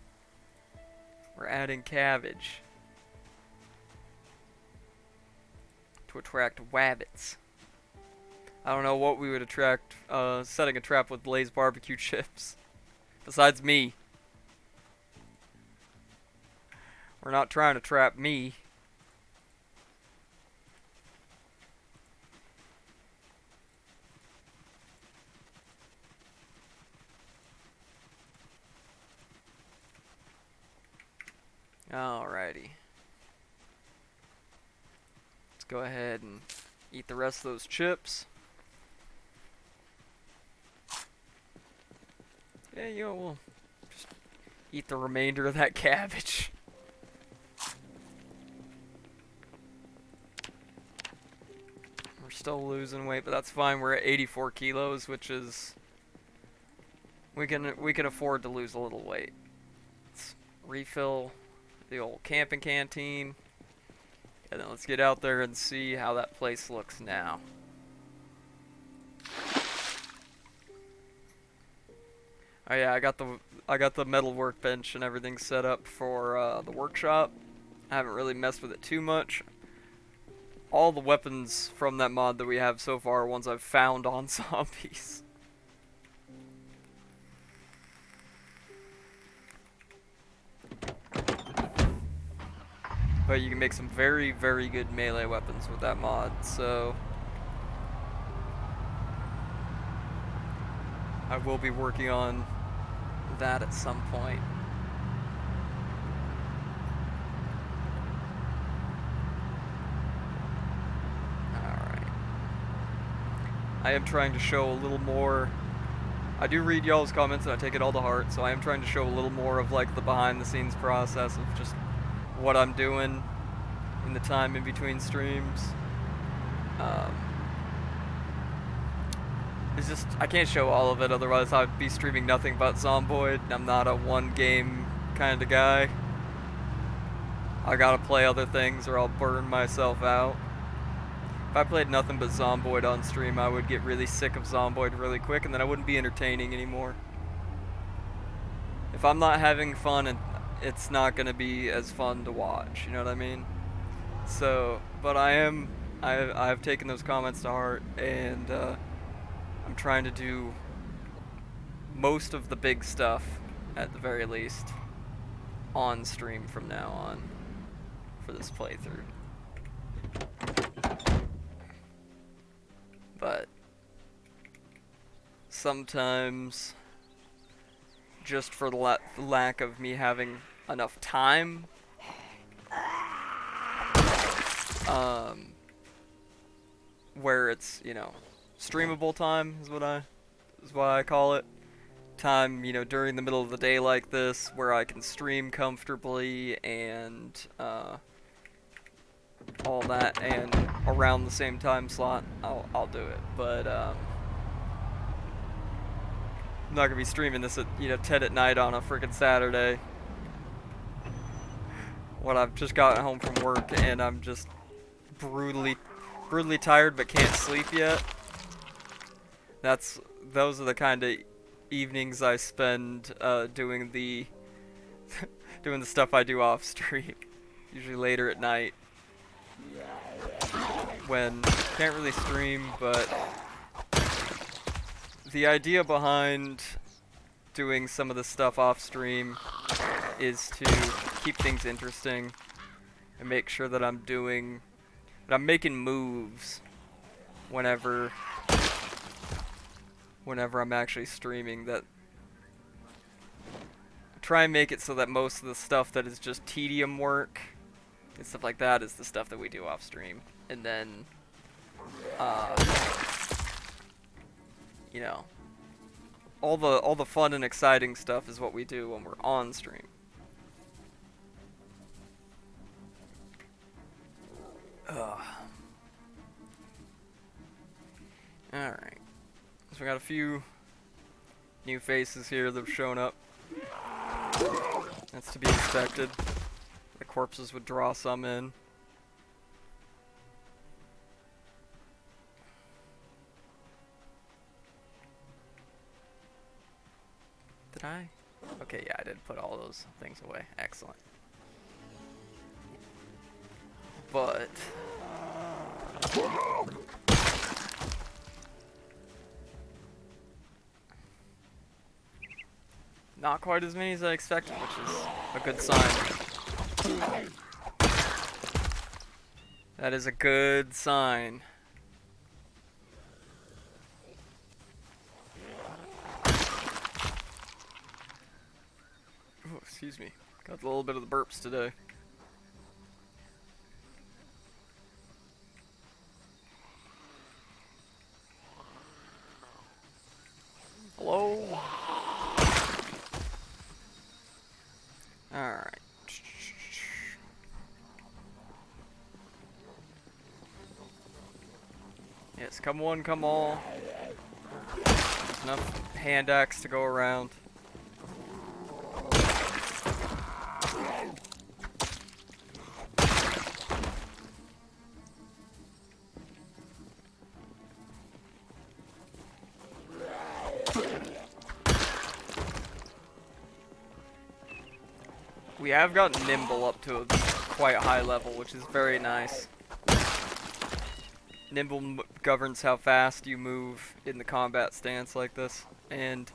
We're adding cabbage to attract wabbits. I don't know what we would attract setting a trap with Lay's barbecue chips. Besides me. We're not trying to trap me. Alrighty. Let's go ahead and eat the rest of those chips. Yeah, you know, we'll just eat the remainder of that cabbage. We're still losing weight, but that's fine. We're at 84 kilos, which is we can afford to lose a little weight. Let's refill the old camping canteen, and then let's get out there and see how that place looks now. Oh yeah, I got the metal workbench and everything set up for the workshop. I haven't really messed with it too much. All the weapons from that mod that we have so far are ones I've found on zombies. But you can make some very, very good melee weapons with that mod, so I will be working on that at some point. Alright. I am trying to show a little more. I do read y'all's comments and I take it all to heart, so I am trying to show a little more of like the behind the scenes process of just what I'm doing in the time in between streams. It's just, I can't show all of it, otherwise I'd be streaming nothing but Zomboid. I'm not a one game kind of guy. I gotta play other things or I'll burn myself out. If I played nothing but Zomboid on stream, I would get really sick of Zomboid really quick, and then I wouldn't be entertaining anymore. If I'm not having fun, it's not gonna be as fun to watch, you know what I mean? So, but I've taken those comments to heart, and I'm trying to do most of the big stuff, at the very least, on stream from now on for this playthrough. But sometimes, just for the lack of me having enough time, where it's, you know, streamable time is what I call it. Time, you know, during the middle of the day like this, where I can stream comfortably and all that, and around the same time slot, I'll do it. But I'm not gonna be streaming this at, you know, 10 at night on a freaking Saturday when I've just gotten home from work and I'm just brutally tired but can't sleep yet. Those are the kind of evenings I spend doing the doing the stuff I do off stream, usually later at night when can't really stream. But the idea behind doing some of the stuff off stream is to keep things interesting and make sure that I'm making moves whenever I'm actually streaming, that try and make it so that most of the stuff that is just tedium work and stuff like that is the stuff that we do off stream, and then you know, all the fun and exciting stuff is what we do when we're on stream. Alright. So we got a few new faces here that have shown up. That's to be expected. The corpses would draw some in. Did I? Okay, yeah, I did put all those things away. Excellent. But not quite as many as I expected, which is a good sign. That is a good sign. Oh, excuse me. Got a little bit of the burps today. Hello? Alright. Yes, come one, come all. There's enough hand axe to go around. We have gotten nimble up to a quite high level, which is very nice. Nimble governs how fast you move in the combat stance like this, and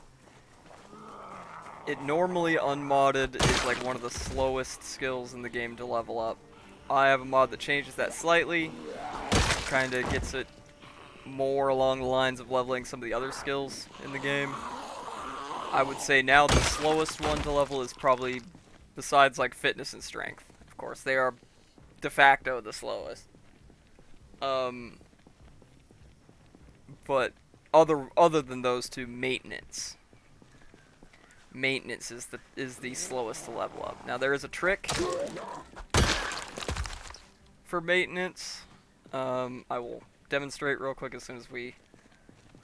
it normally unmodded is like one of the slowest skills in the game to level up. I have a mod that changes that slightly, kind of gets it more along the lines of leveling some of the other skills in the game. I would say now the slowest one to level is probably, besides like fitness and strength, of course, they are de facto the slowest. But other than those two, maintenance is the slowest to level up. Now there is a trick for maintenance. I will demonstrate real quick as soon as we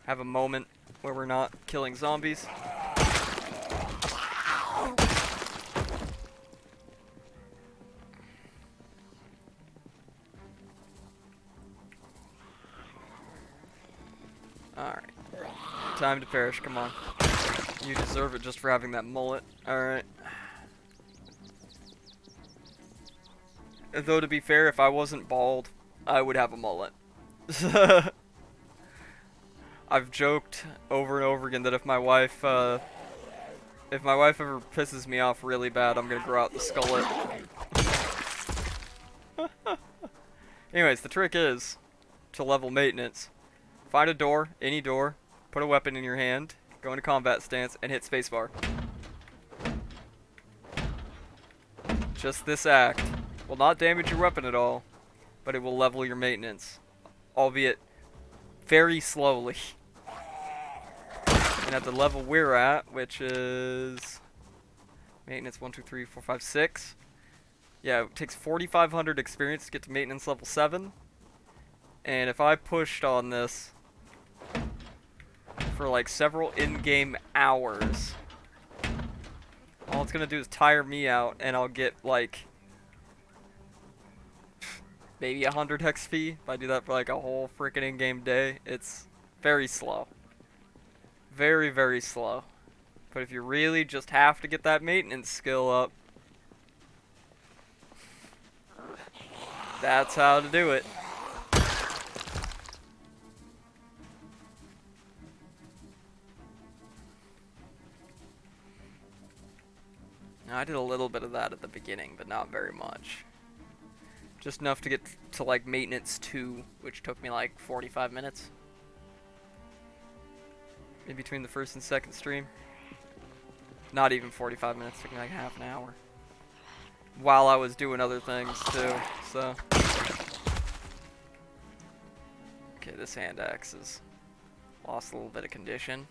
have a moment where we're not killing zombies. Alright. Time to perish, come on. You deserve it just for having that mullet. Alright. Though, to be fair, if I wasn't bald, I would have a mullet. I've joked over and over again that if my wife ever pisses me off really bad, I'm gonna grow out the skullet. Anyways, the trick is to level maintenance. Find a door, any door, put a weapon in your hand, go into combat stance, and hit spacebar. Just this act will not damage your weapon at all, but it will level your maintenance, albeit very slowly. And at the level we're at, which is maintenance 1, 2, 3, 4, 5, 6. Yeah, it takes 4,500 experience to get to maintenance level 7. And if I pushed on this for like several in-game hours, all it's gonna do is tire me out, and I'll get like maybe 100 XP if I do that for like a whole freaking in-game day. It's very slow. Very, very slow. But if you really just have to get that maintenance skill up, that's how to do it. Now, I did a little bit of that at the beginning, but not very much. Just enough to get to like maintenance 2, which took me like 45 minutes. In between the first and second stream. Not even 45 minutes, took me like half an hour. While I was doing other things too, so. Okay, this hand axe has lost a little bit of condition.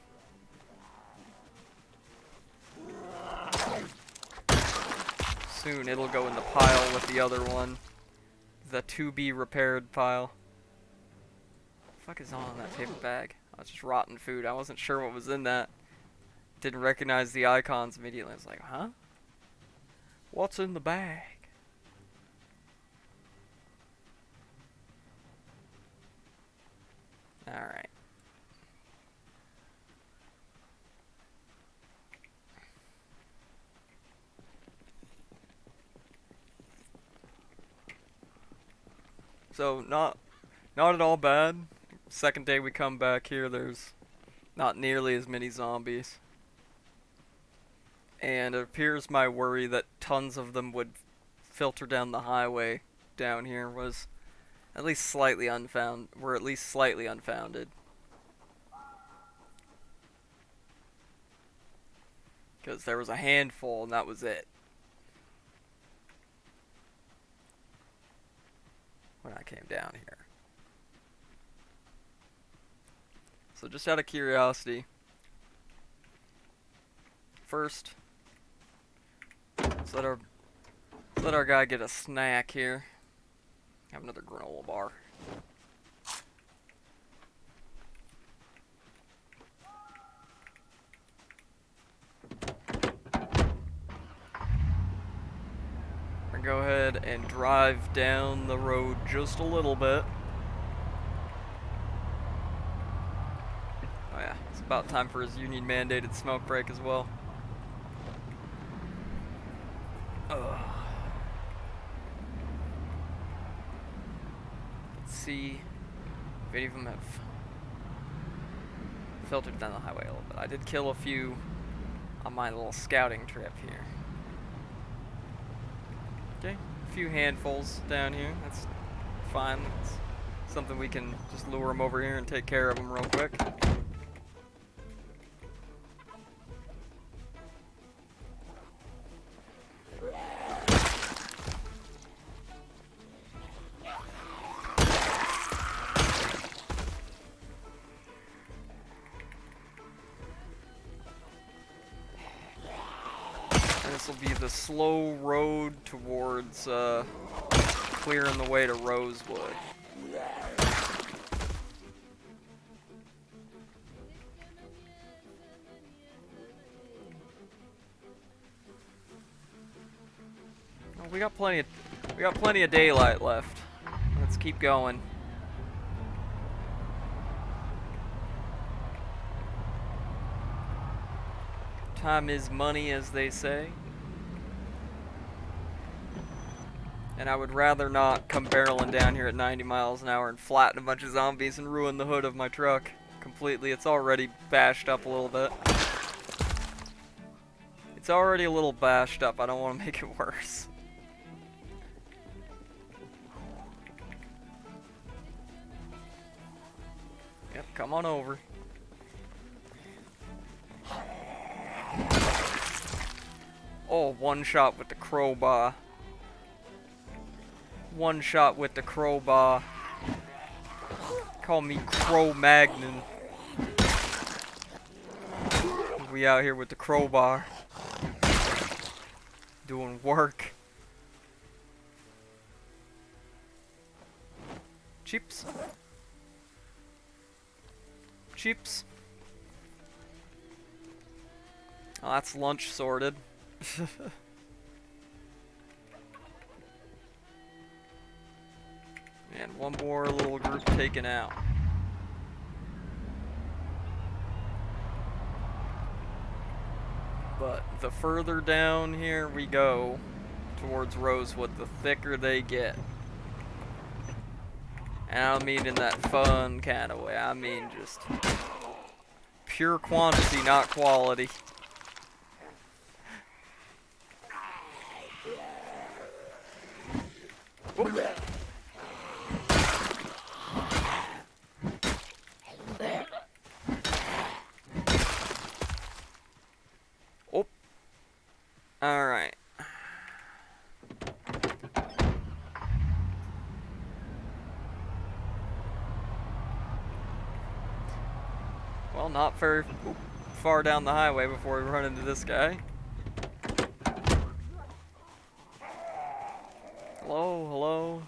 Soon it'll go in the pile with the other one. The to be repaired pile. What the fuck is on that paper bag? Oh, it's just rotten food. I wasn't sure what was in that. Didn't recognize the icons immediately. I was like, huh? What's in the bag? Alright. So, not at all bad. Second day we come back here, there's not nearly as many zombies. And it appears my worry that tons of them would filter down the highway down here was at least slightly unfounded. Were at least slightly unfounded. Because there was a handful and that was it. When I came down here. So just out of curiosity, first, let's let our guy get a snack here. Have another granola bar. Go ahead and drive down the road just a little bit. Oh yeah, it's about time for his union mandated smoke break as well. Ugh. Let's see if any of them have filtered down the highway a little bit. I did kill a few on my little scouting trip here. Okay, a few handfuls down here. That's fine. That's something we can just lure them over here and take care of them real quick. This will be the slow road towards clearing the way to Rosewood. Well, we got plenty of daylight left. Let's keep going. Time is money, as they say. And I would rather not come barreling down here at 90 miles an hour and flatten a bunch of zombies and ruin the hood of my truck completely. It's already bashed up a little bit. It's already a little bashed up. I don't want to make it worse. Yep, come on over. Oh, one shot with the crowbar. one shot with the crowbar. Call me Cro-Magnon. We out here with the crowbar. Doing work. Chips. Chips. Oh, that's lunch sorted. And one more little group taken out. But the further down here we go towards Rosewood, the thicker they get. And I don't mean in that fun kind of way. I mean just pure quantity, not quality. Whoop. Oh. Alright. Well, not very far down the highway before we run into this guy. Hello, hello.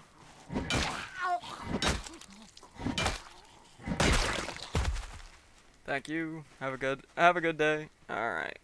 Thank you. Have a good day. All right.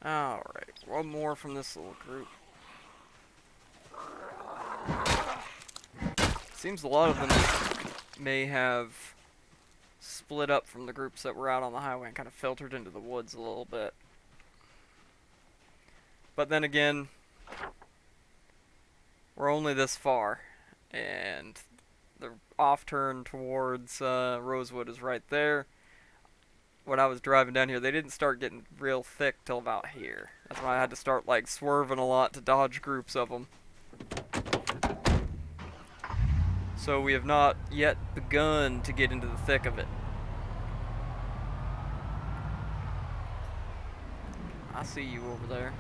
Alright, one more from this little group. Seems a lot of them may have split up from the groups that were out on the highway and kind of filtered into the woods a little bit. But then again, we're only this far, and the off turn towards Rosewood is right there. When I was driving down here, they didn't start getting real thick till about here. That's why I had to start like swerving a lot to dodge groups of them. So we have not yet begun to get into the thick of it. I see you over there.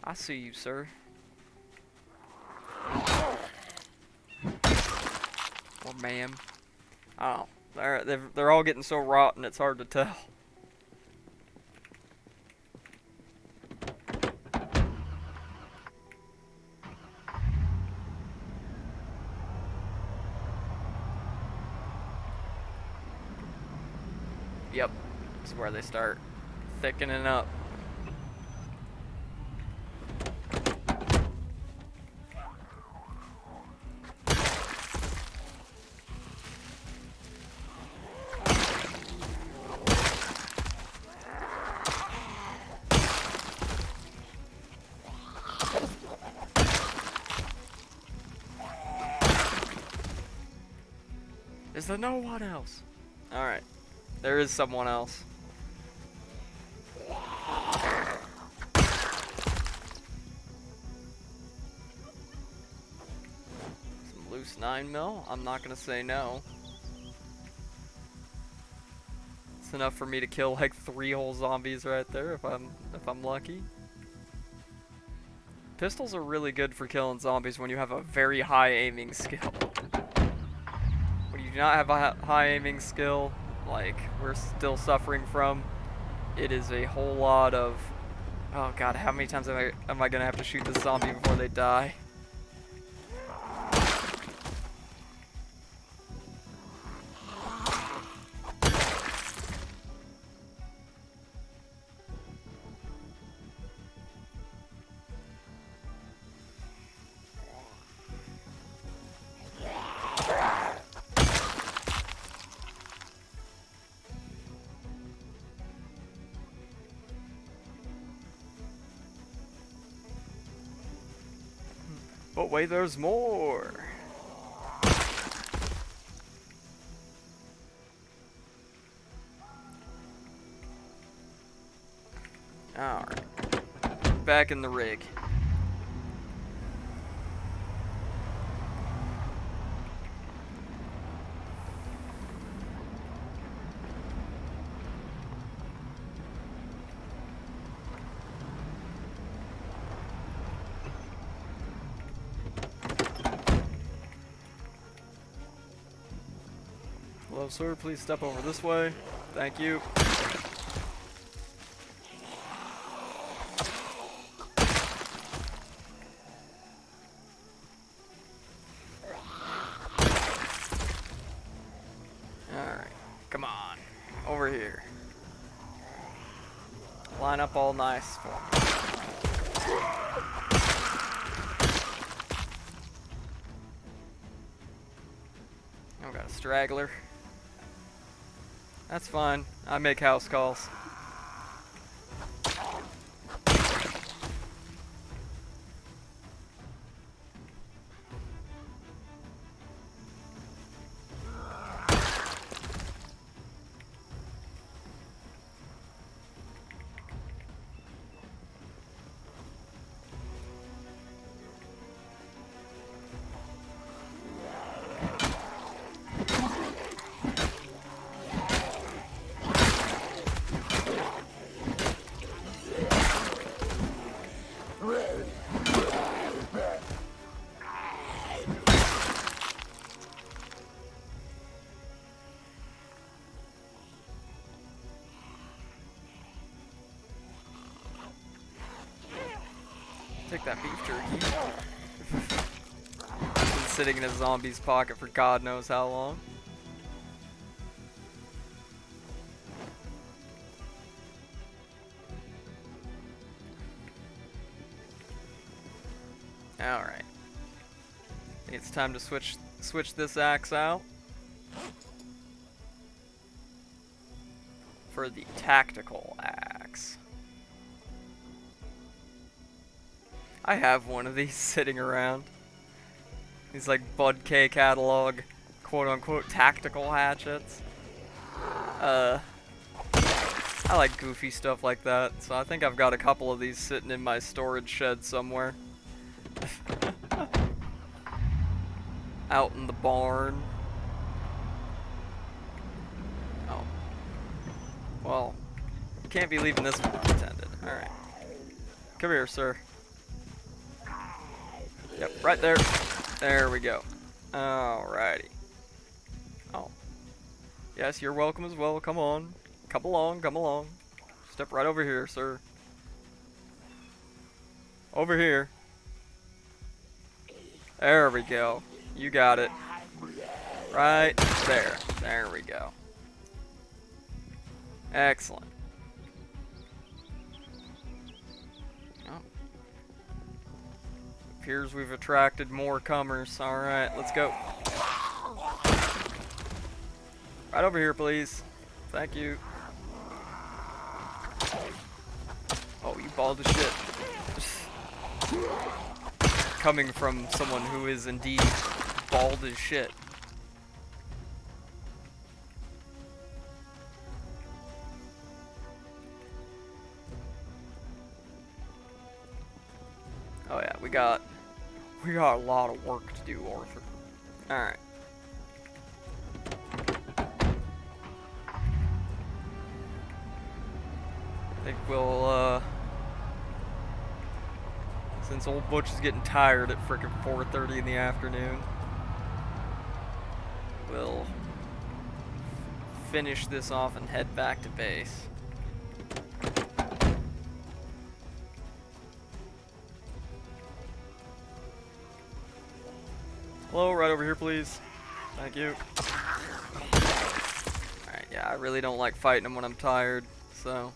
I see you, sir. Or ma'am. Oh, they're all getting so rotten it's hard to tell. Yep, this is where they start thickening up. Is there no one else? Alright. There is someone else. Some loose 9mm. I'm not gonna say no. It's enough for me to kill like 3 whole zombies right there if I'm lucky. Pistols are really good for killing zombies when you have a very high aiming skill. When you do not have a high aiming skill, like we're still suffering from, it is a whole lot of, oh god, how many times am I gonna have to shoot this zombie before they die? wait, there's more. Alright. Back in the rig. Hello, sir. Please step over this way. Thank you. Alright. Come on. Over here. Line up all nice for me. I've got a straggler. That's fine. I make house calls. Take that beef jerky. Been sitting in a zombie's pocket for God knows how long. Alright. It's time to switch this axe out for the tactical axe. I have one of these sitting around. These like Bud K catalog, quote unquote, tactical hatchets. I like goofy stuff like that, so I think I've got a couple of these sitting in my storage shed somewhere. Out in the barn. Oh. Well, you can't be leaving this one unattended. Alright. Come here, sir. Yep, right there. There we go. Alrighty. Oh. Yes, you're welcome as well. Come on. Come along, come along. Step right over here, sir. Over here. There we go. You got it. Right there. There we go. Excellent. Appears we've attracted more comers. Alright, let's go. Right over here, please. Thank you. Oh, you bald as shit. Coming from someone who is indeed bald as shit. Oh yeah, we got a lot of work to do, Arthur. Alright. I think we'll, since old Butch is getting tired at frickin' 4:30 in the afternoon, we'll finish this off and head back to base. Hello, right over here, please. Thank you. Alright, yeah, I really don't like fighting them when I'm tired, so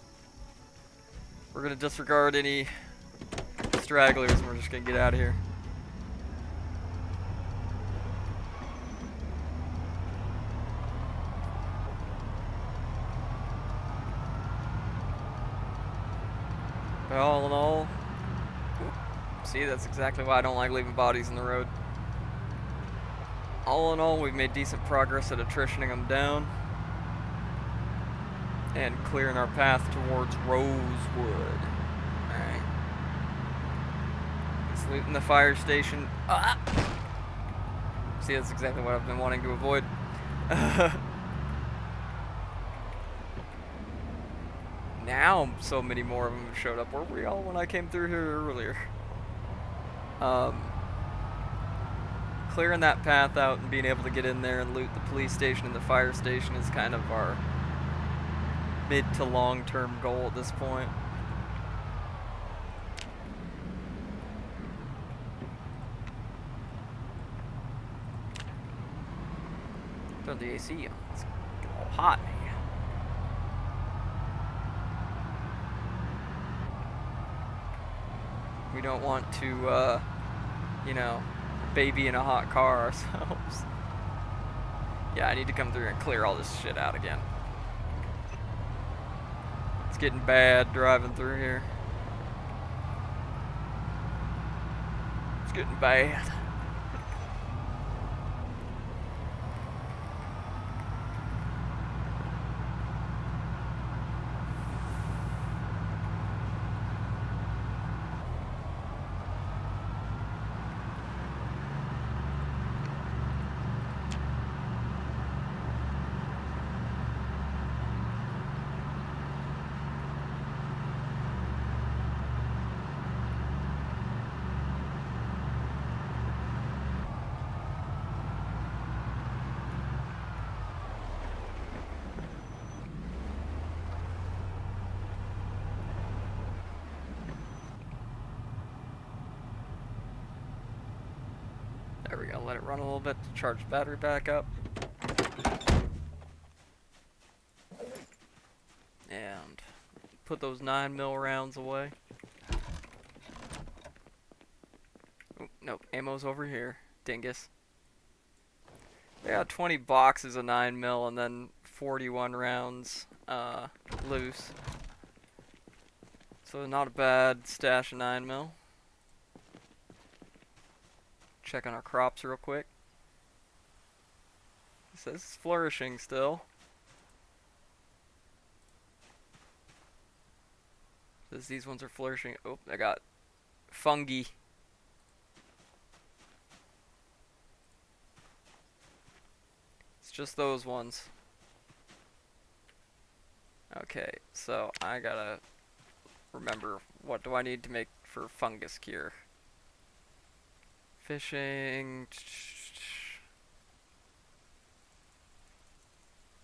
we're gonna disregard any stragglers and we're just gonna get out of here. But all in all, See, that's exactly why I don't like leaving bodies in the road. All in all, we've made decent progress at attritioning them down and clearing our path towards Rosewood. Alright. Just looting the fire station. Ah! See, that's exactly what I've been wanting to avoid. Now, so many more of them have showed up. Where were we all when I came through here earlier? Clearing that path out and being able to get in there and loot the police station and the fire station is kind of our mid to long-term goal at this point. Turn the AC on. It's getting all hot, man. We don't want to, you know, baby in a hot car ourselves. Yeah, I need to come through and clear all this shit out again. It's getting bad driving through here. It's getting bad. There we go, let it run a little bit to charge the battery back up. And put those 9mm rounds away. Oh, nope, ammo's over here, dingus. We got 20 boxes of 9mm and then 41 rounds loose. So not a bad stash of 9mm. Check on our crops real quick. It says it's flourishing still. It says these ones are flourishing. Oh, I got fungi. It's just those ones. Okay, so I gotta remember, what do I need to make for fungus cure? Fishing,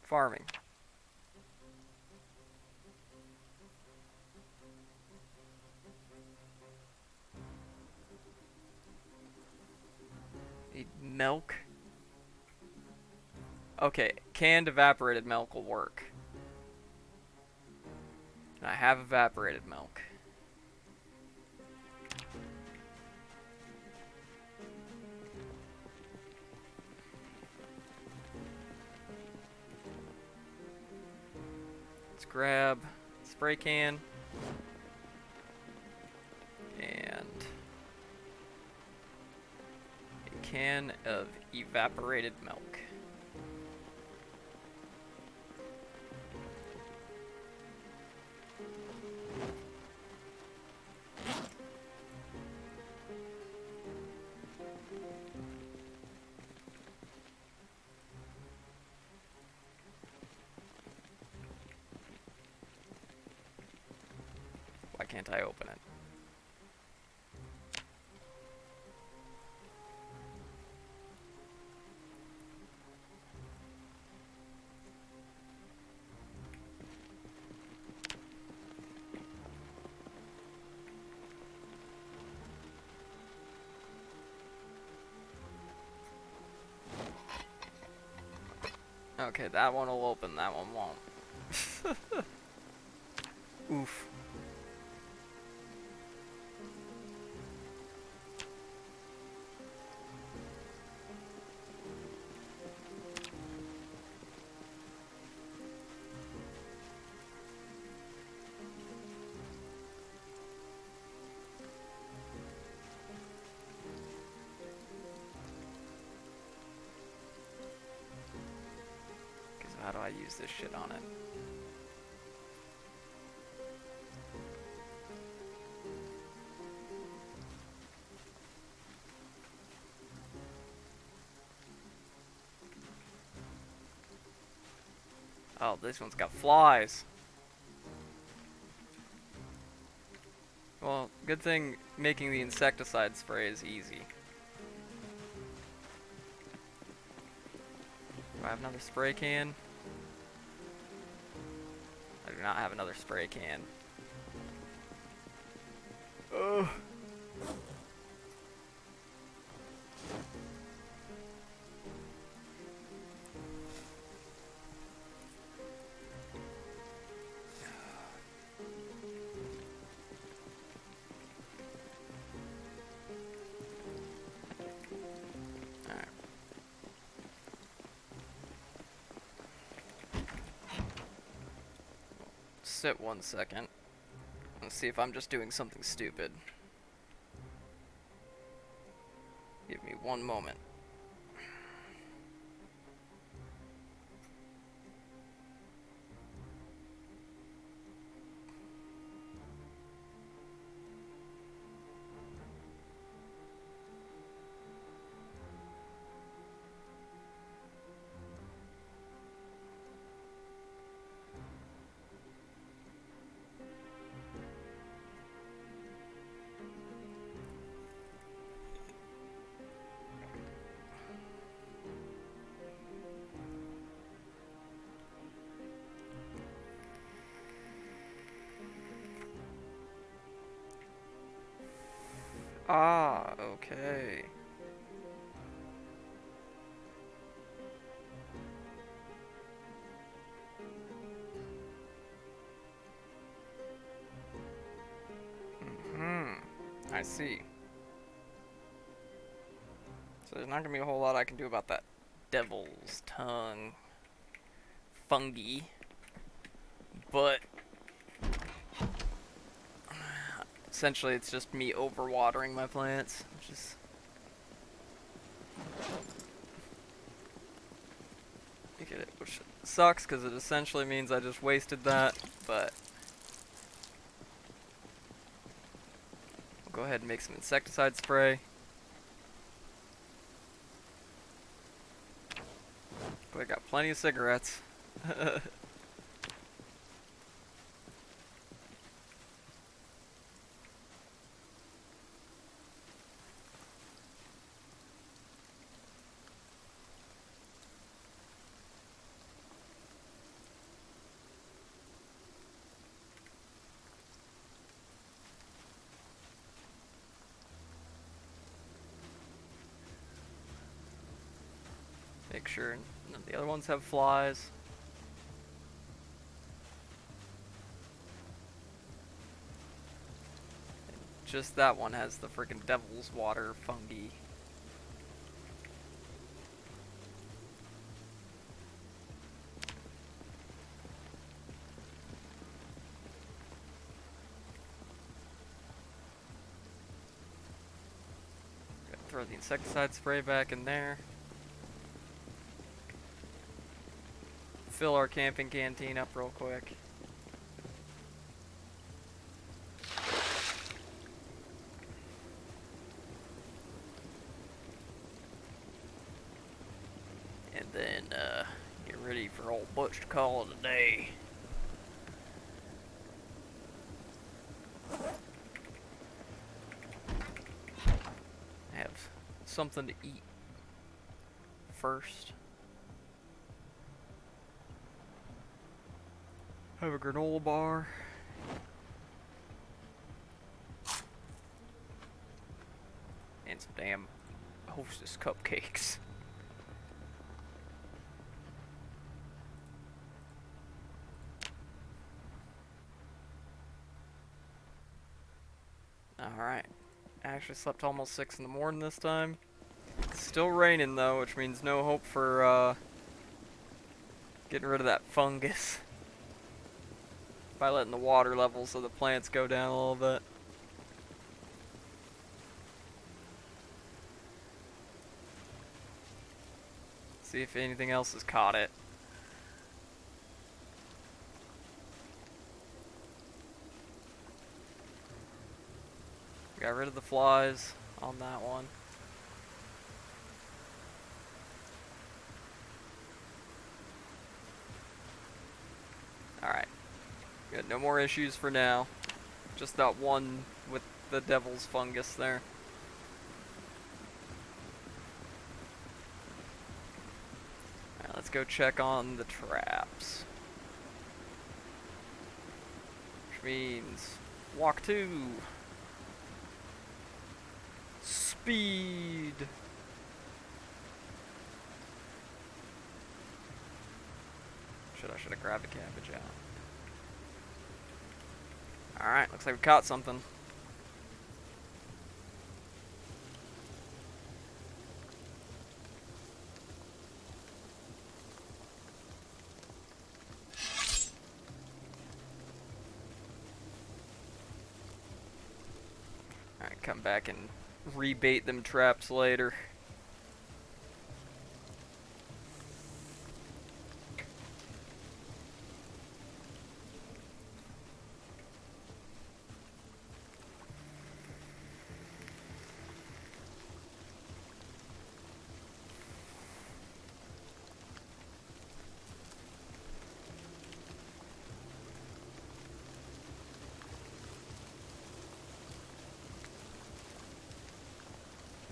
farming. Need milk. Okay, canned evaporated milk will work. And I have evaporated milk. Let's grab spray can and a can of evaporated milk. Why can't I open it? Okay, that one will open, that one won't. Oof. How do I use this shit on it? Oh, this one's got flies. Well, good thing making the insecticide spray is easy. Do I have another spray can? I do not have another spray can. Ugh. Alright. Sit 1 second. Let's see if I'm just doing something stupid. Give me 1 moment. Ah, okay. I see. So there's not gonna be a whole lot I can do about that devil's tongue fungi, but essentially it's just me overwatering my plants, which is which sucks because it essentially means I just wasted that, but we'll go ahead and make some insecticide spray. But I got plenty of cigarettes. Make sure none of the other ones have flies. Just that one has the freaking devil's water fungi. Gotta throw the insecticide spray back in there. Fill our camping canteen up real quick. And then get ready for old Butch to call it a day. Have something to eat first. Have a granola bar. And some damn Hostess cupcakes. Alright. I actually slept almost 6 in the morning this time. It's still raining though, which means no hope for getting rid of that fungus by letting the water levels of the plants go down a little bit. See if anything else has caught it. Got rid of the flies on that one. Alright. Got no more issues for now. Just that one with the devil's fungus there. Alright, let's go check on the traps. Which means walk 2. Speed. I should have grabbed the cabbage out. Alright, looks like we caught something. Alright, come back and rebait them traps later.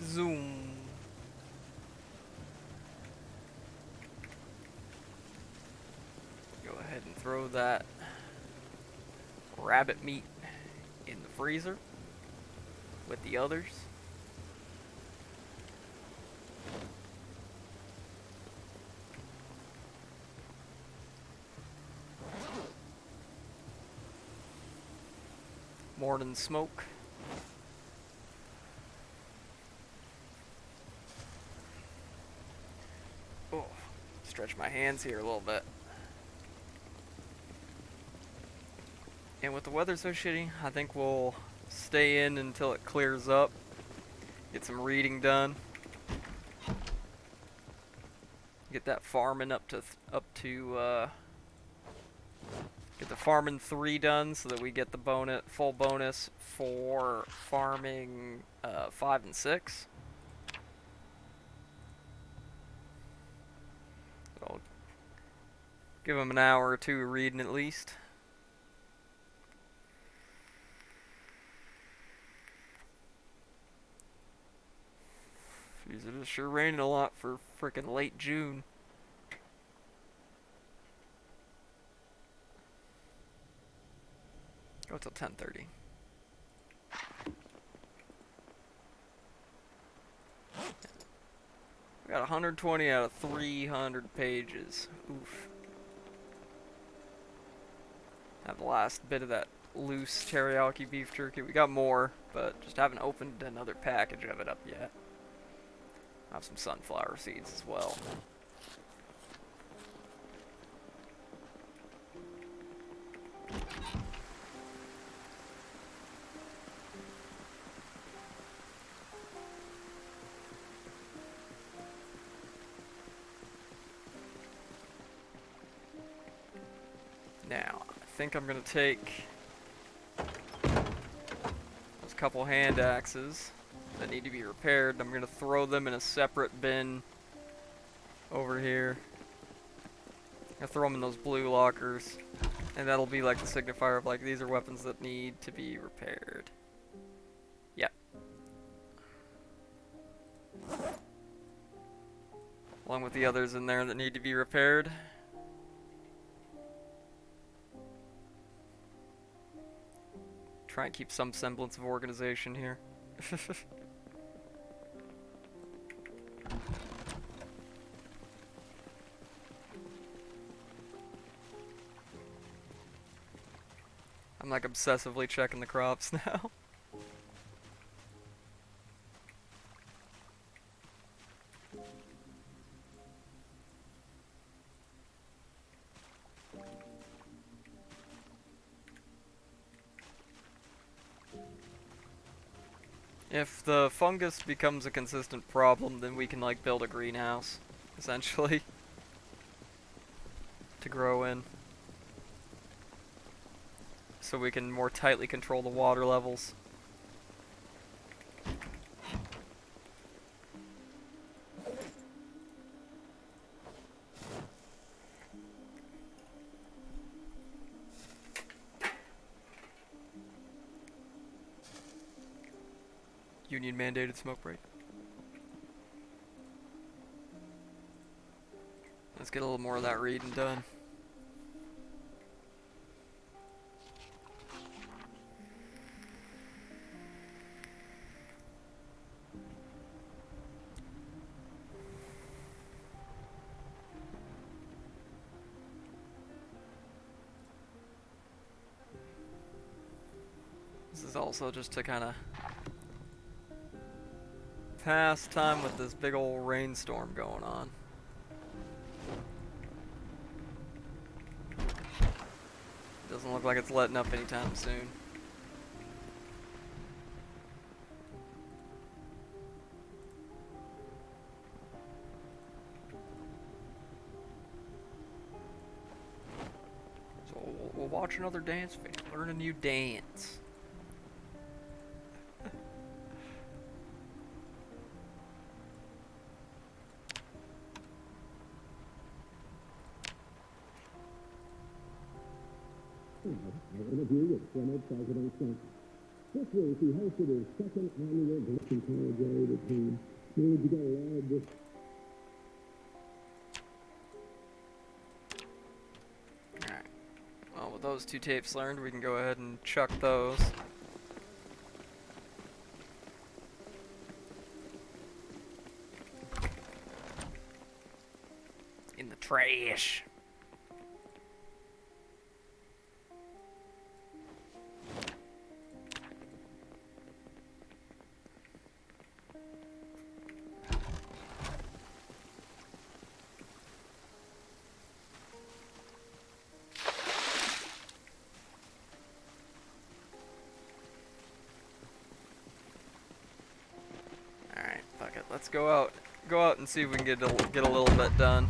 Zoom. Go ahead and throw that rabbit meat in the freezer with the others. Morning smoke. Oh, stretch my hands here a little bit. And with the weather so shitty, I think we'll stay in until it clears up. Get some reading done. Get that farming up to get the farming 3 done so that we get the full bonus for farming 5 and 6. So I'll give them an hour or 2 reading at least. Jeez, it is sure raining a lot for frickin' late June. Go till 10:30. We got 120 out of 300 pages. Oof. Have the last bit of that loose teriyaki beef jerky. We got more, but just haven't opened another package of it up yet. I have some sunflower seeds as well. Now, I think I'm gonna take those couple hand axes that need to be repaired. I'm gonna throw them in a separate bin over here. I throw them in those blue lockers, and that'll be like the signifier of like these are weapons that need to be repaired. Yep. Along with the others in there that need to be repaired. Try and keep some semblance of organization here. I'm like obsessively checking the crops now. If the fungus becomes a consistent problem, then we can like build a greenhouse, essentially, to grow in. So we can more tightly control the water levels. Union mandated smoke break. Let's get a little more of that reading done. This is also just to kind of pass time with this big old rainstorm going on. Doesn't look like it's letting up anytime soon. So we'll watch another dance video, learn a new dance. Our interview with former President Trump. This week, he hosted his second annual Black and Collar Day. The team managed to get a lot of this. Alright. Well, with those two tapes learned, we can go ahead and chuck those. In the trash. Let's go out and see if we can get a little bit done.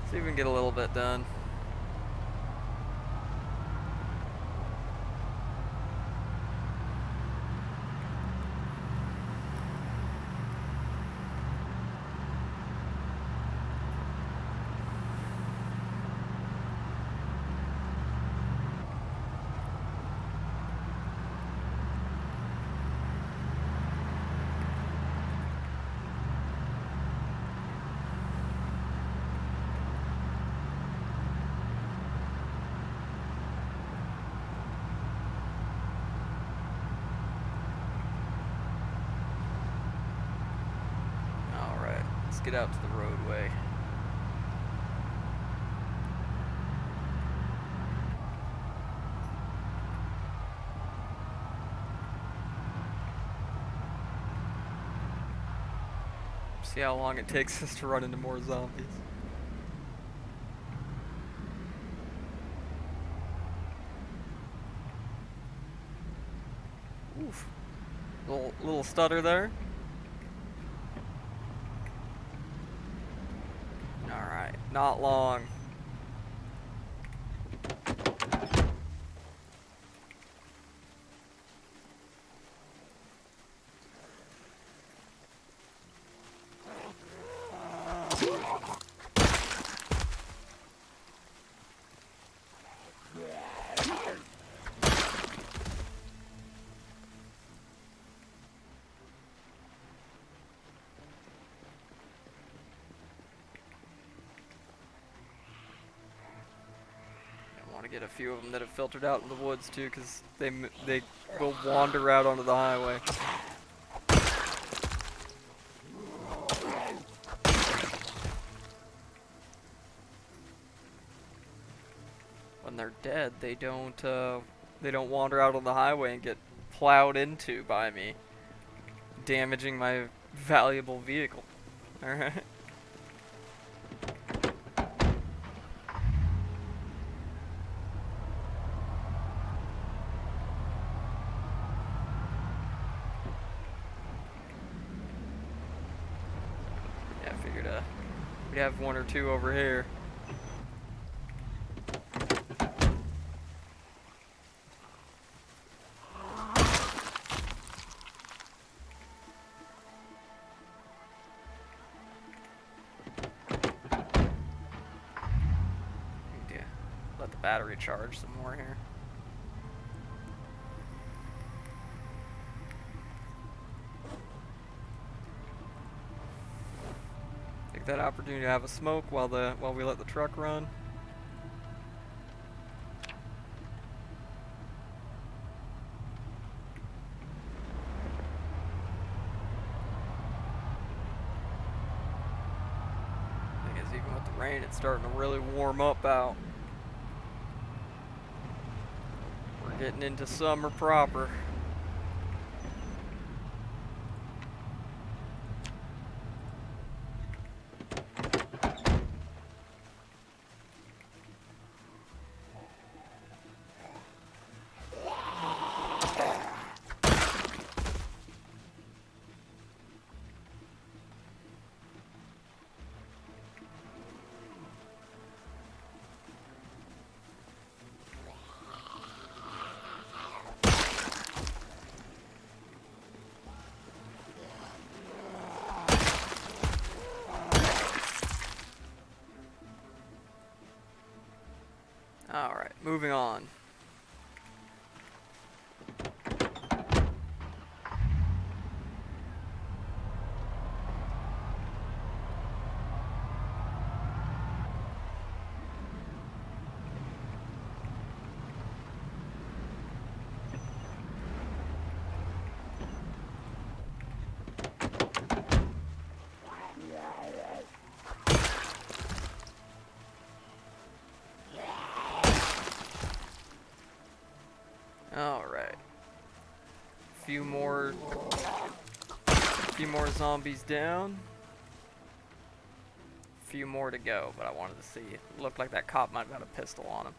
See if we can get a little bit done. Get out to the roadway. See how long it takes us to run into more zombies. Oof. Little stutter there. Not long. Get a few of them that have filtered out in the woods too, because they will wander out onto the highway. When they're dead, they don't wander out on the highway and get plowed into by me, damaging my valuable vehicle. All right. We have one or two over here. Need to let the battery charge some more here. Take that opportunity to have a smoke while we let the truck run. Thing is, even with the rain, it's starting to really warm up out. We're getting into summer proper. Alright, moving on. Alright. Few more zombies down. Few more to go, but I wanted to see. It looked like that cop might have had a pistol on him.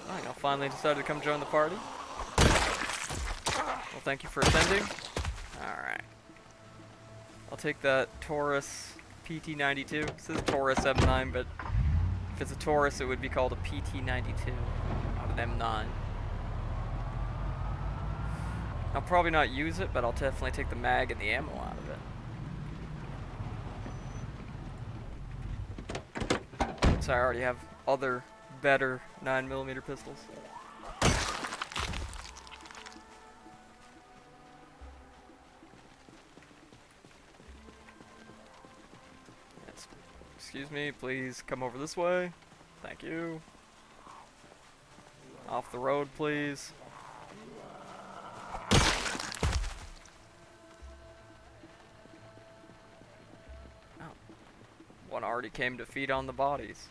Alright, y'all finally decided to come join the party. Well, thank you for attending. Alright. I'll take that Taurus PT92. It says Taurus M9, but if it's a Taurus, it would be called a PT92, not an M9. I'll probably not use it, but I'll definitely take the mag and the ammo out of it. So I already have other, better 9mm pistols. Excuse me, please come over this way. Thank you. Off the road, please. Oh. One already came to feed on the bodies.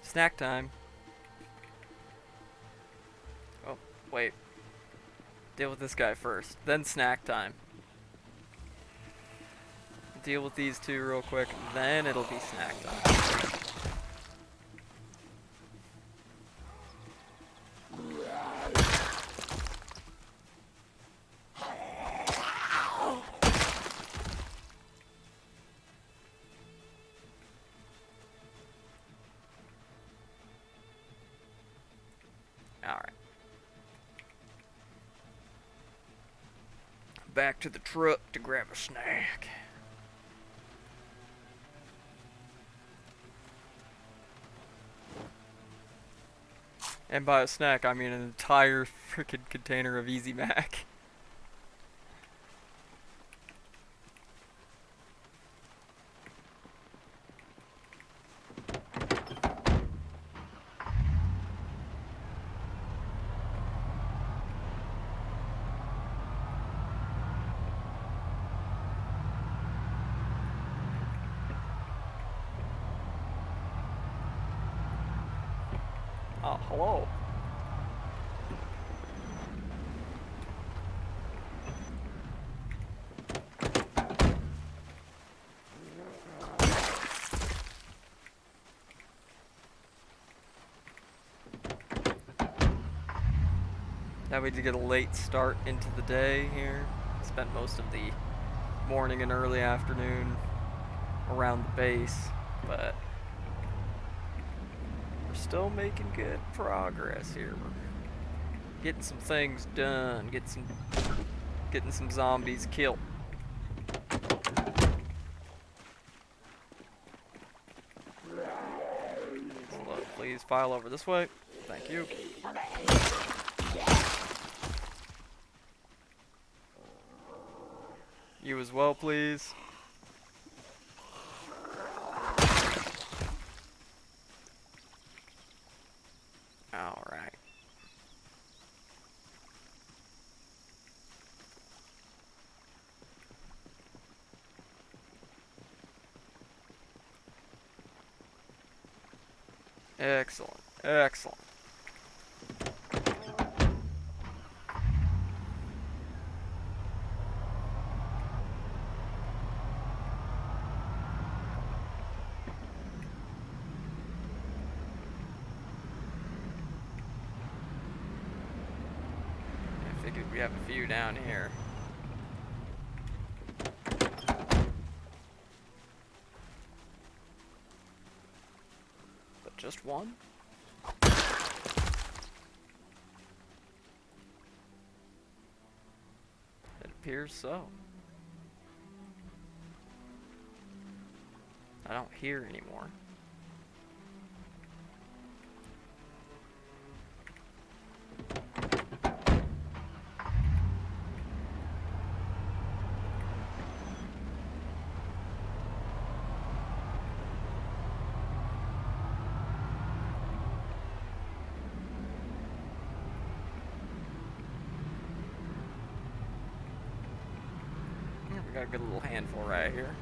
Snack time. Oh, wait. Deal with this guy first, then snack time. Deal with these two real quick, then it'll be snack time. Alright. Back to the truck to grab a snack. And by a snack, I mean an entire freaking container of Easy Mac. Oh, hello. Now we did get a late start into the day here. Spent most of the morning and early afternoon around the base, but we're still making good progress here. We're getting some things done, getting some zombies killed. Please file over this way. Thank you. You as well, please. Alright. Excellent. Excellent. I figured we have a few down here. But just one? It appears so. I don't hear anymore. We got a good little handful right here.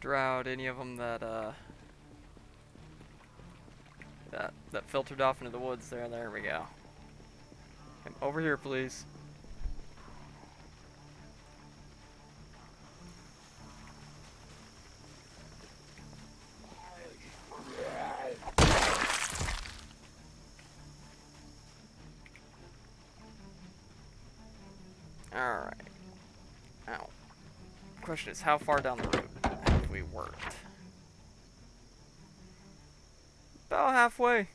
Drought any of them that that filtered off into the woods there. There we go. Come over here, please. All right. Now, question is, how far down the road have we worked? About halfway.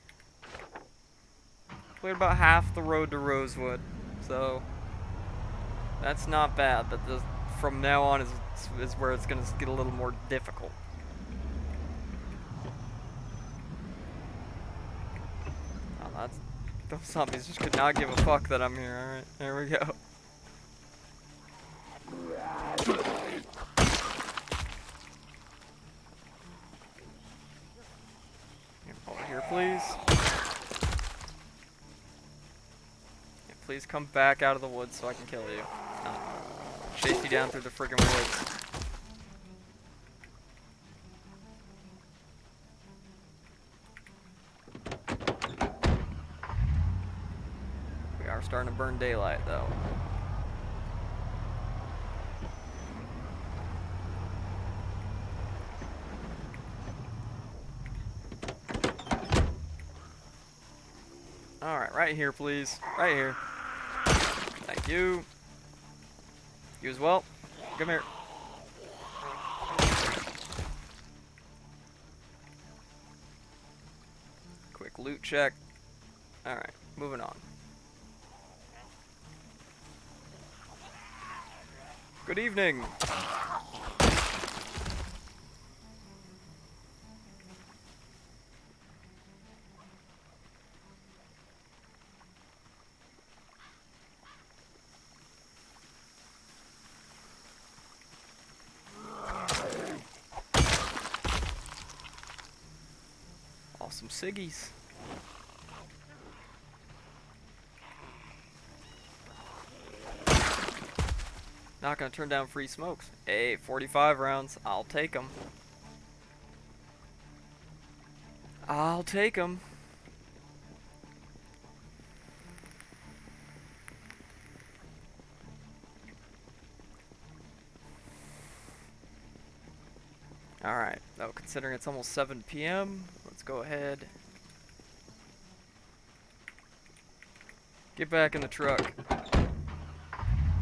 Cleared about half the road to Rosewood, so that's not bad. But from now on is where it's gonna get a little more difficult. Oh, those zombies just could not give a fuck that I'm here. All right, there we go. Over here, please. Yeah, please come back out of the woods so I can kill you. Chase you down through the friggin' woods. We are starting to burn daylight, though. Alright, right here, please. Right here. Thank you. You as well. Come here. Quick loot check. Alright, moving on. Good evening. Some ciggies. Not gonna turn down free smokes. Hey, 45 rounds. I'll take them. I'll take them. Alright, now considering it's almost 7 p.m., let's go ahead. Get back in the truck.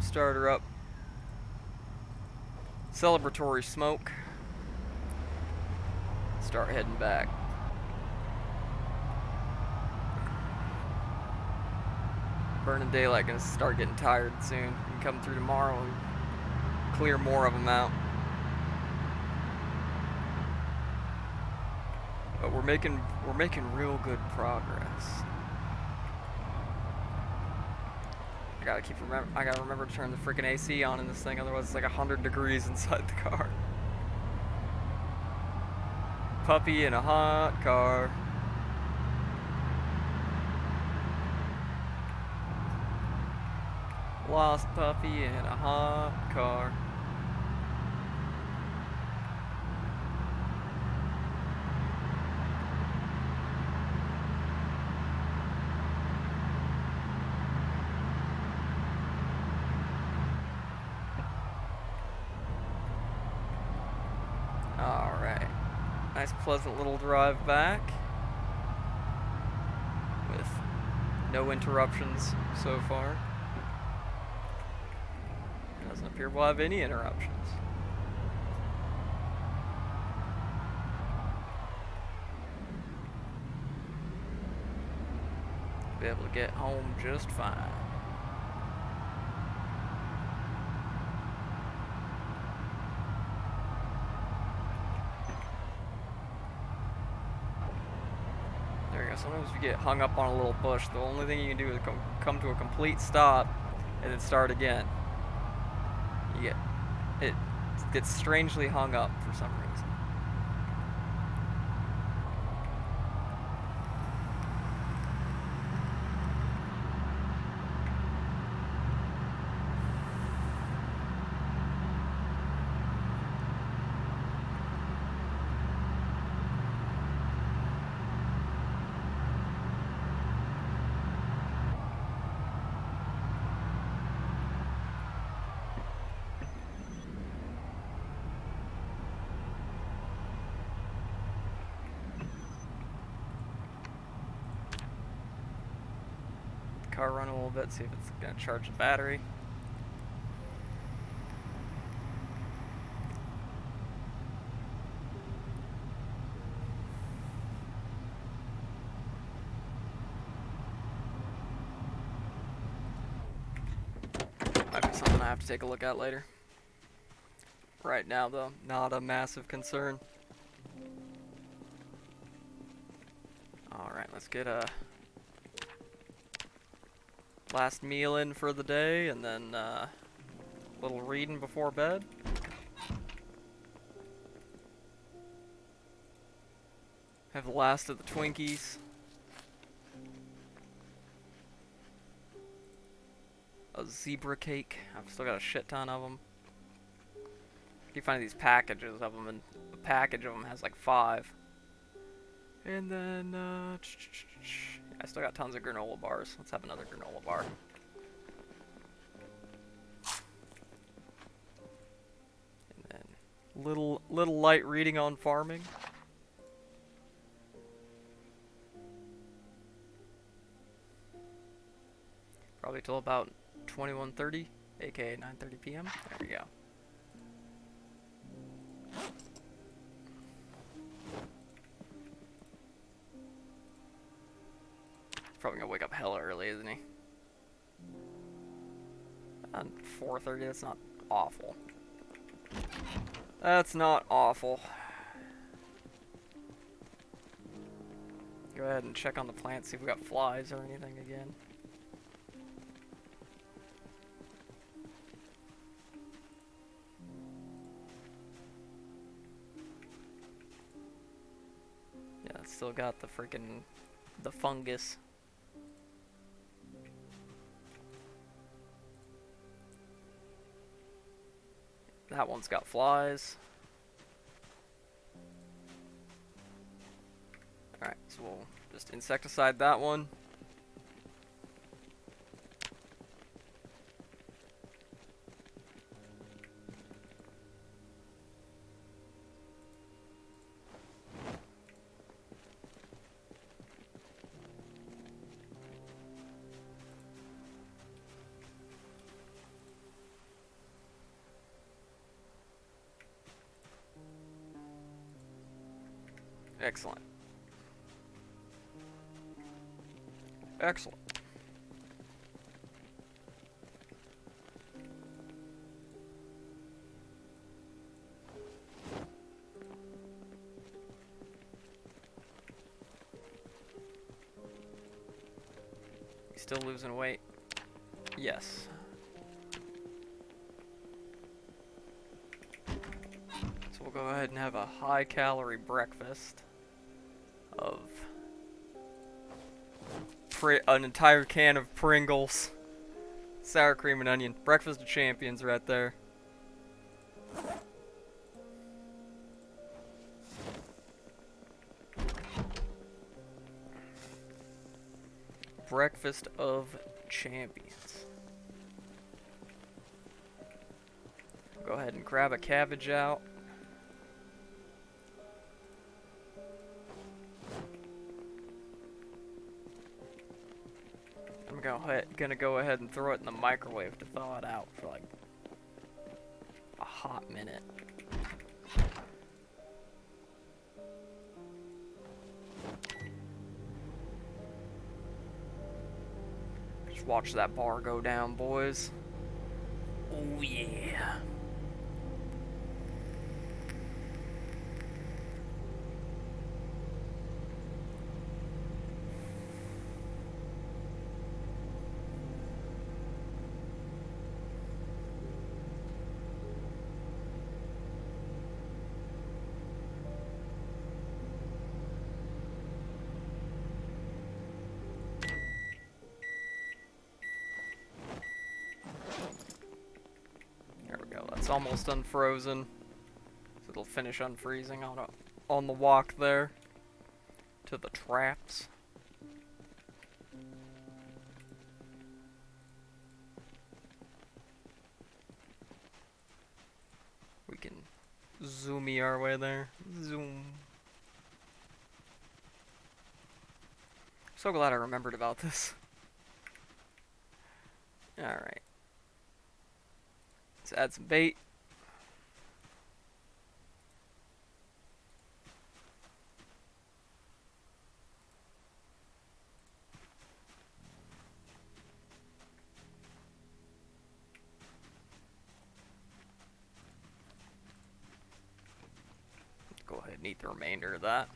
Start her up. Celebratory smoke. Start heading back. Burning daylight gonna start getting tired soon. We can come through tomorrow and clear more of them out. But we're making real good progress. I gotta remember to turn the freaking AC on in this thing, otherwise it's like 100 degrees inside the car. Puppy in a hot car. Lost puppy in a hot car. Alright. Nice pleasant little drive back. With no interruptions so far. Doesn't appear we'll have any interruptions. Be able to get home just fine. There you go. Sometimes you get hung up on a little bush. The only thing you can do is come to a complete stop and then start again. It gets strangely hung up for some reason. Car run a little bit, see if it's gonna charge the battery. Might be something I have to take a look at later. Right now, though, not a massive concern. Alright, let's get a last meal in for the day, and then a little reading before bed. Have the last of the Twinkies. A zebra cake. I've still got a shit ton of them. You find these packages of them, and a package of them has like 5. And then, I still got tons of granola bars. Let's have another granola bar. And then, little light reading on farming. Probably till about 21:30, aka 9:30 p.m. There we go. Probably gonna wake up hella early, isn't he? 4:30, that's not awful. That's not awful. Go ahead and check on the plant, see if we got flies or anything again. Yeah, it's still got the freaking fungus. That one's got flies. Alright, so we'll just insecticide that one. Excellent. Excellent. Still losing weight? Yes. So we'll go ahead and have a high-calorie breakfast of an entire can of Pringles, sour cream and onion. Breakfast of champions right there. Breakfast of champions. Go ahead and grab a cabbage out. I'm gonna go ahead and throw it in the microwave to thaw it out for like a hot minute. Just watch that bar go down, boys. Oh yeah. It's almost unfrozen, so it'll finish unfreezing on the walk there to the traps. We can zoomy our way there. Zoom. So glad I remembered about this. Alright. Let's add some bait. Go ahead and eat the remainder of that.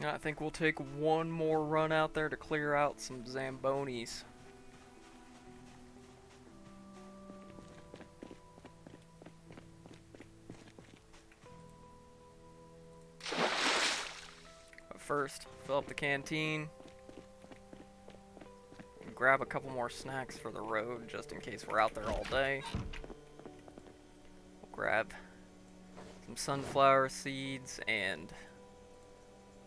I think we'll take one more run out there to clear out some Zambonis. But first, fill up the canteen. And grab a couple more snacks for the road, just in case we're out there all day. We'll grab some sunflower seeds and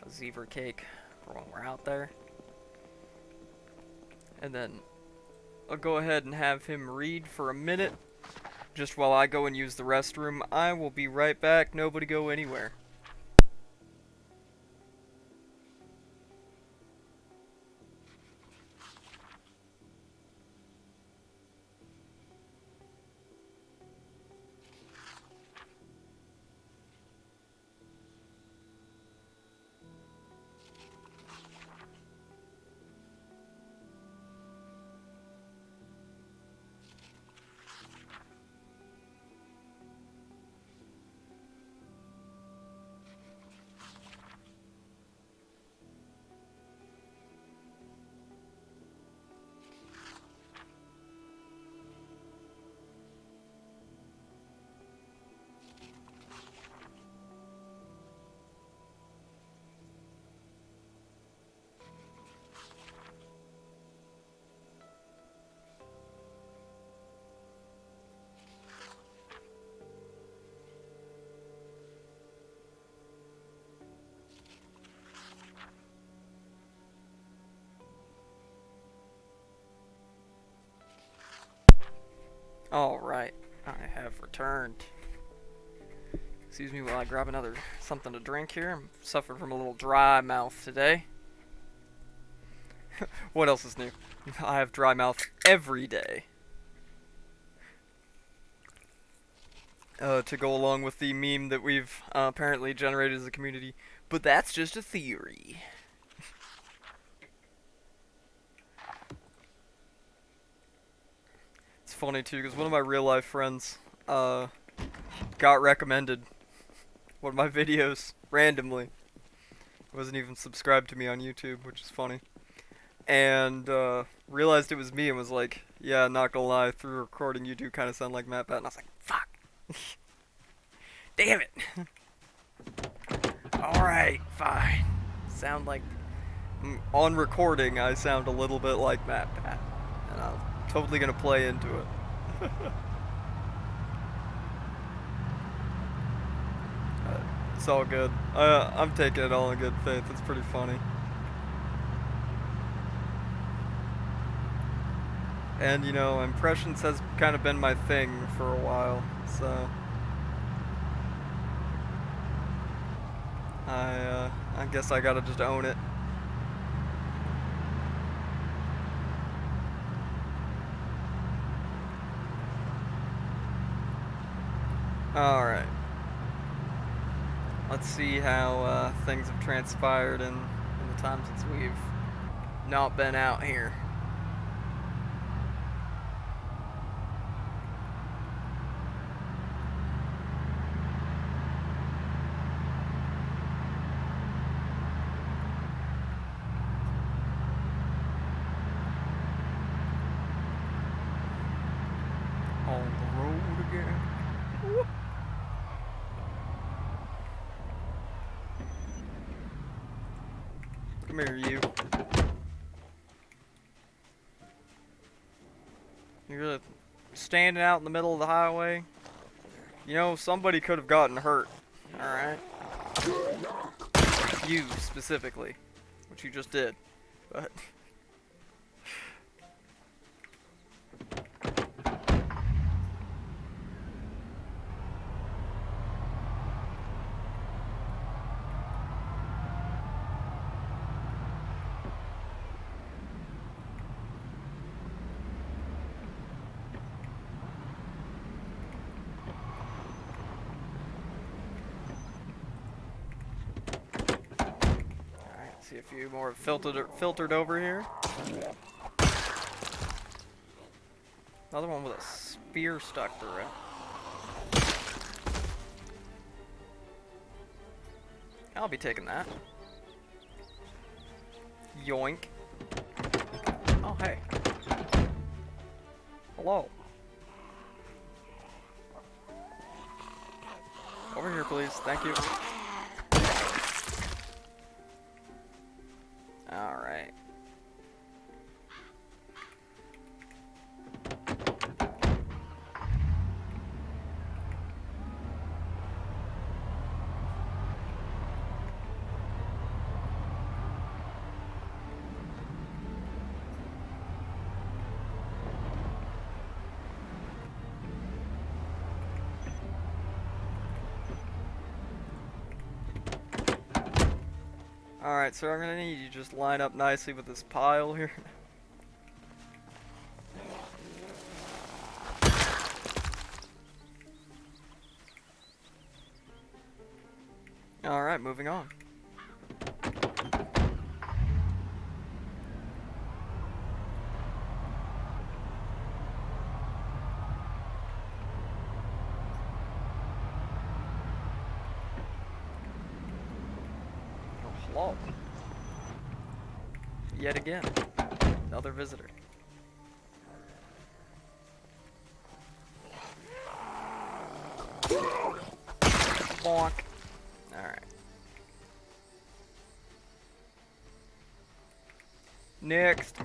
a zebra cake for when we're out there. And then I'll go ahead and have him read for a minute, just while I go and use the restroom. I will be right back. Nobody go anywhere. Alright, I have returned. Excuse me while I grab another something to drink here. I'm suffering from a little dry mouth today. What else is new? I have dry mouth every day. To go along with the meme that we've apparently generated as a community. But that's just a theory. It's funny too, because one of my real life friends got recommended one of my videos randomly. Wasn't even subscribed to me on YouTube, which is funny. And realized it was me and was like, yeah, not gonna lie, through recording you do kind of sound like Matt Pat. And I was like, fuck. Damn it. Alright, fine. Sound like... on recording, I sound a little bit like Matt Pat. And I'm totally gonna play into it. It's all good. I'm taking it all in good faith. It's pretty funny. And, you know, impressions has kind of been my thing for a while, so... I guess I gotta just own it. Alright. Let's see how things have transpired in the time since we've not been out here. On the road again. Whoop. Come here, you. You're standing out in the middle of the highway. You know, somebody could have gotten hurt. Alright? You, specifically. Which you just did. But... see a few more filtered over here. Another one with a spear stuck through it. I'll be taking that. Yoink. Oh, hey. Hello. Over here, please. Thank you. Alright. Alright, so I'm gonna need you to just line up nicely with this pile here. Alright, moving on. Hello. Yet again, another visitor. Bonk. Alright. Next.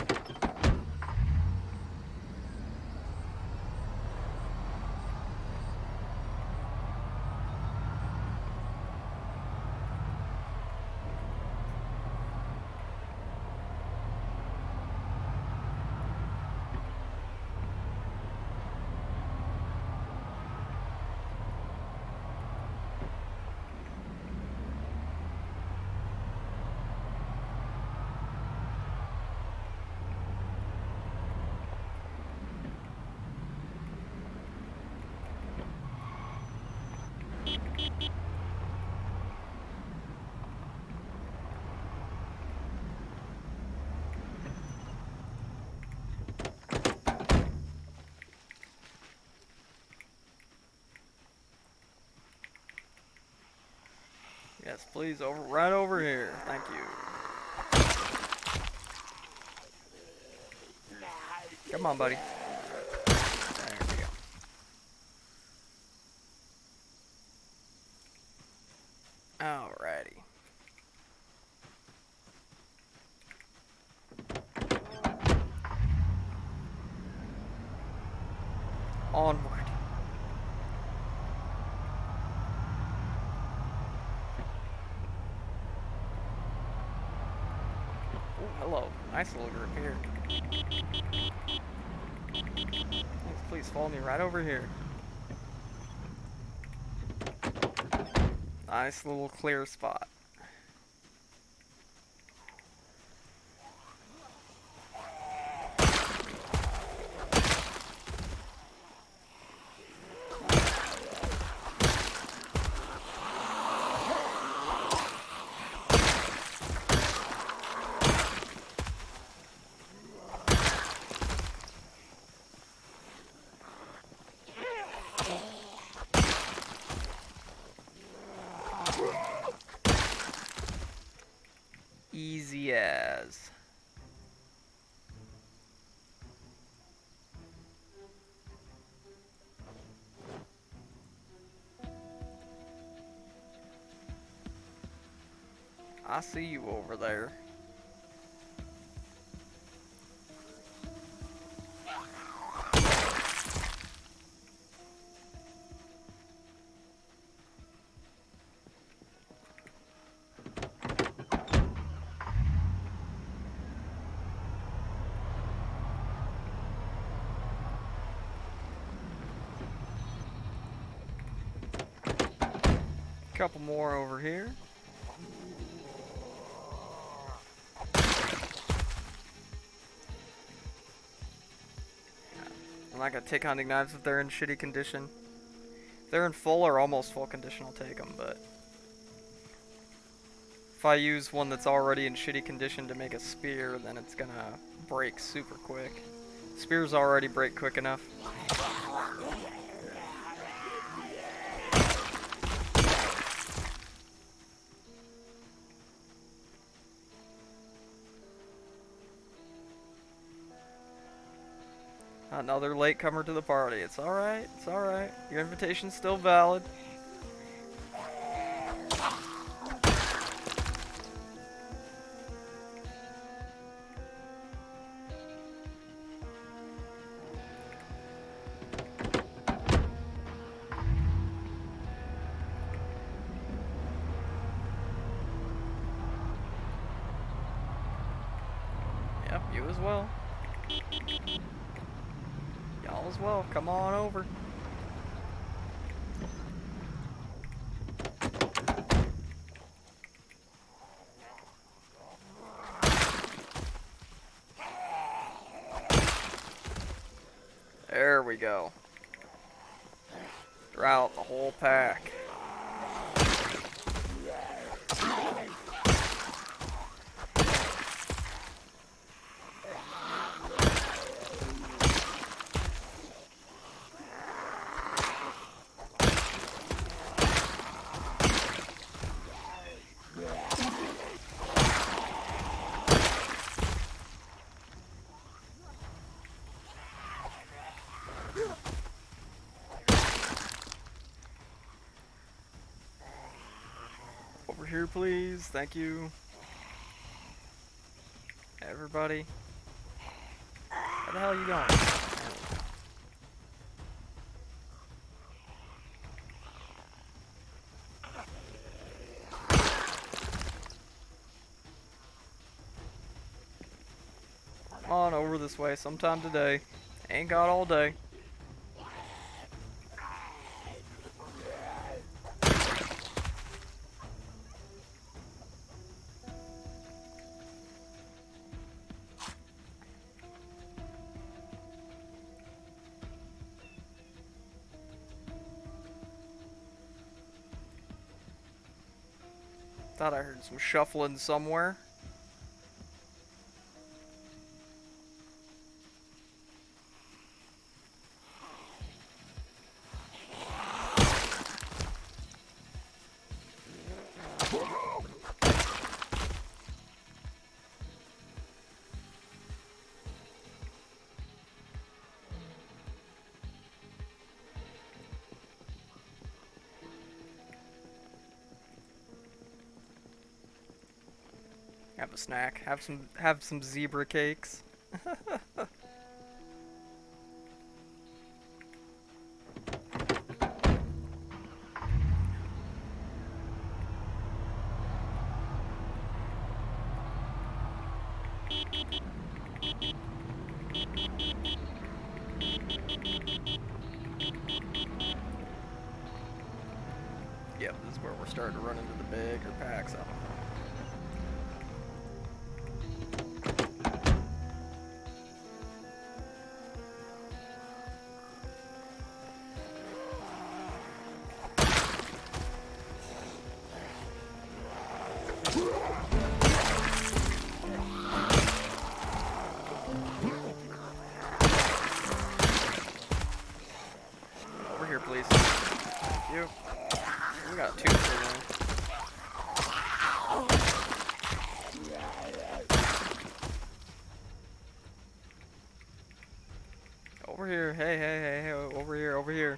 Yes, please, right over here. Thank you. Come on, buddy. There we go. Alrighty. Onward. Oh, hello. Nice little group here. Please follow me right over here. Nice little clear spot. Easy as. I see you over there. Couple more over here. I'm not gonna take hunting knives if they're in shitty condition. If they're in full or almost full condition, I'll take them, but if I use one that's already in shitty condition to make a spear, then it's gonna break super quick. Spears already break quick enough. Another latecomer to the party. It's alright, it's alright. Your invitation's still valid. Yep, you as well. Y'all as well, come on over. There we go. Drought the whole pack. Over here, please. Thank you. Everybody. Where the hell are you going? Come on over this way sometime today. Ain't got all day. Thought I heard some shuffling somewhere. Have a snack. Have some zebra cakes. Yep, this is where we're starting to run into the bigger packs. I don't know. Over here, please. Thank you. We got two for them. Over here. Hey, hey, hey, hey. Over here, over here.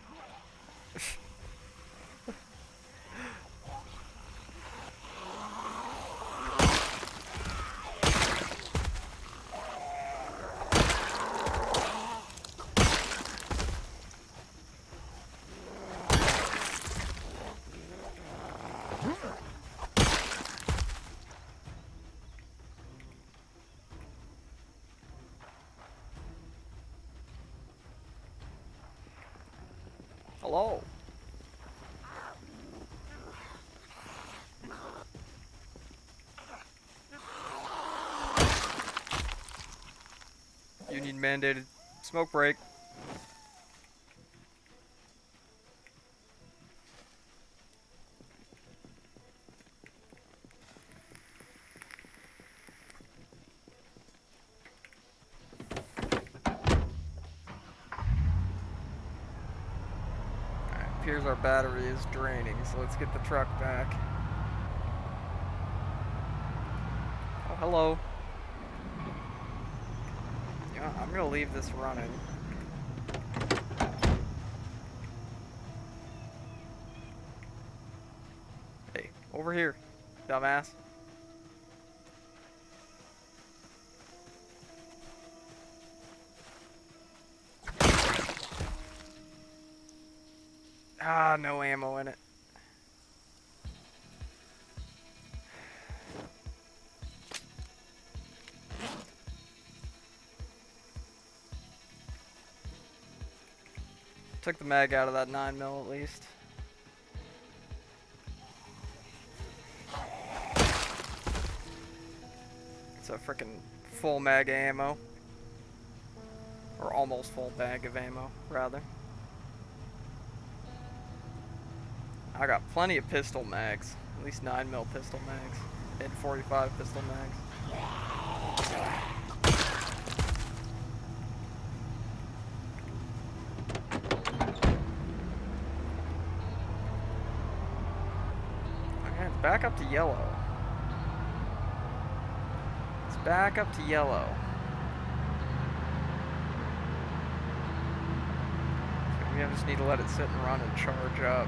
Hello. You need mandated smoke break. Appears our battery is draining, so let's get the truck back. Oh, hello. Yeah, I'm gonna leave this running. Hey, over here, dumbass. Ah, no ammo in it. Took the mag out of that 9mm at least. It's a frickin' full mag of ammo. Or almost full bag of ammo, rather. I got plenty of pistol mags. At least 9mm pistol mags. And 45 pistol mags. Okay, it's back up to yellow. It's back up to yellow. So we just need to let it sit and run and charge up.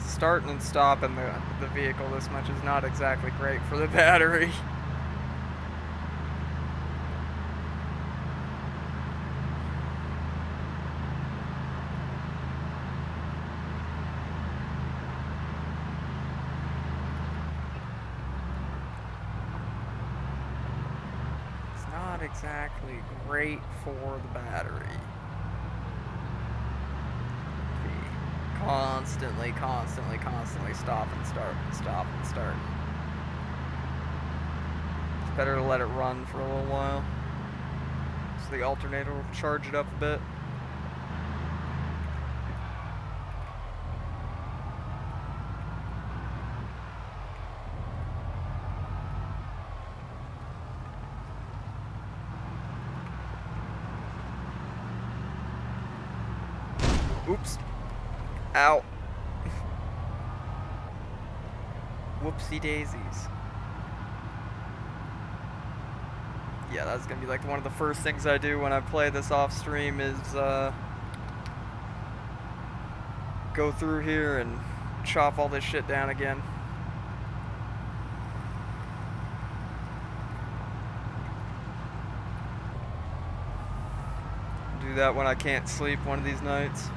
Starting and stopping the vehicle this much is not exactly great for the battery. It's not exactly great for the battery. Constantly stop and start and stop and start. It's better to let it run for a little while. So the alternator will charge it up a bit. Oops. Ow. Whoopsie daisies. Yeah, that's gonna be like one of the first things I do when I play this off stream is go through here and chop all this shit down again. Do that when I can't sleep one of these nights.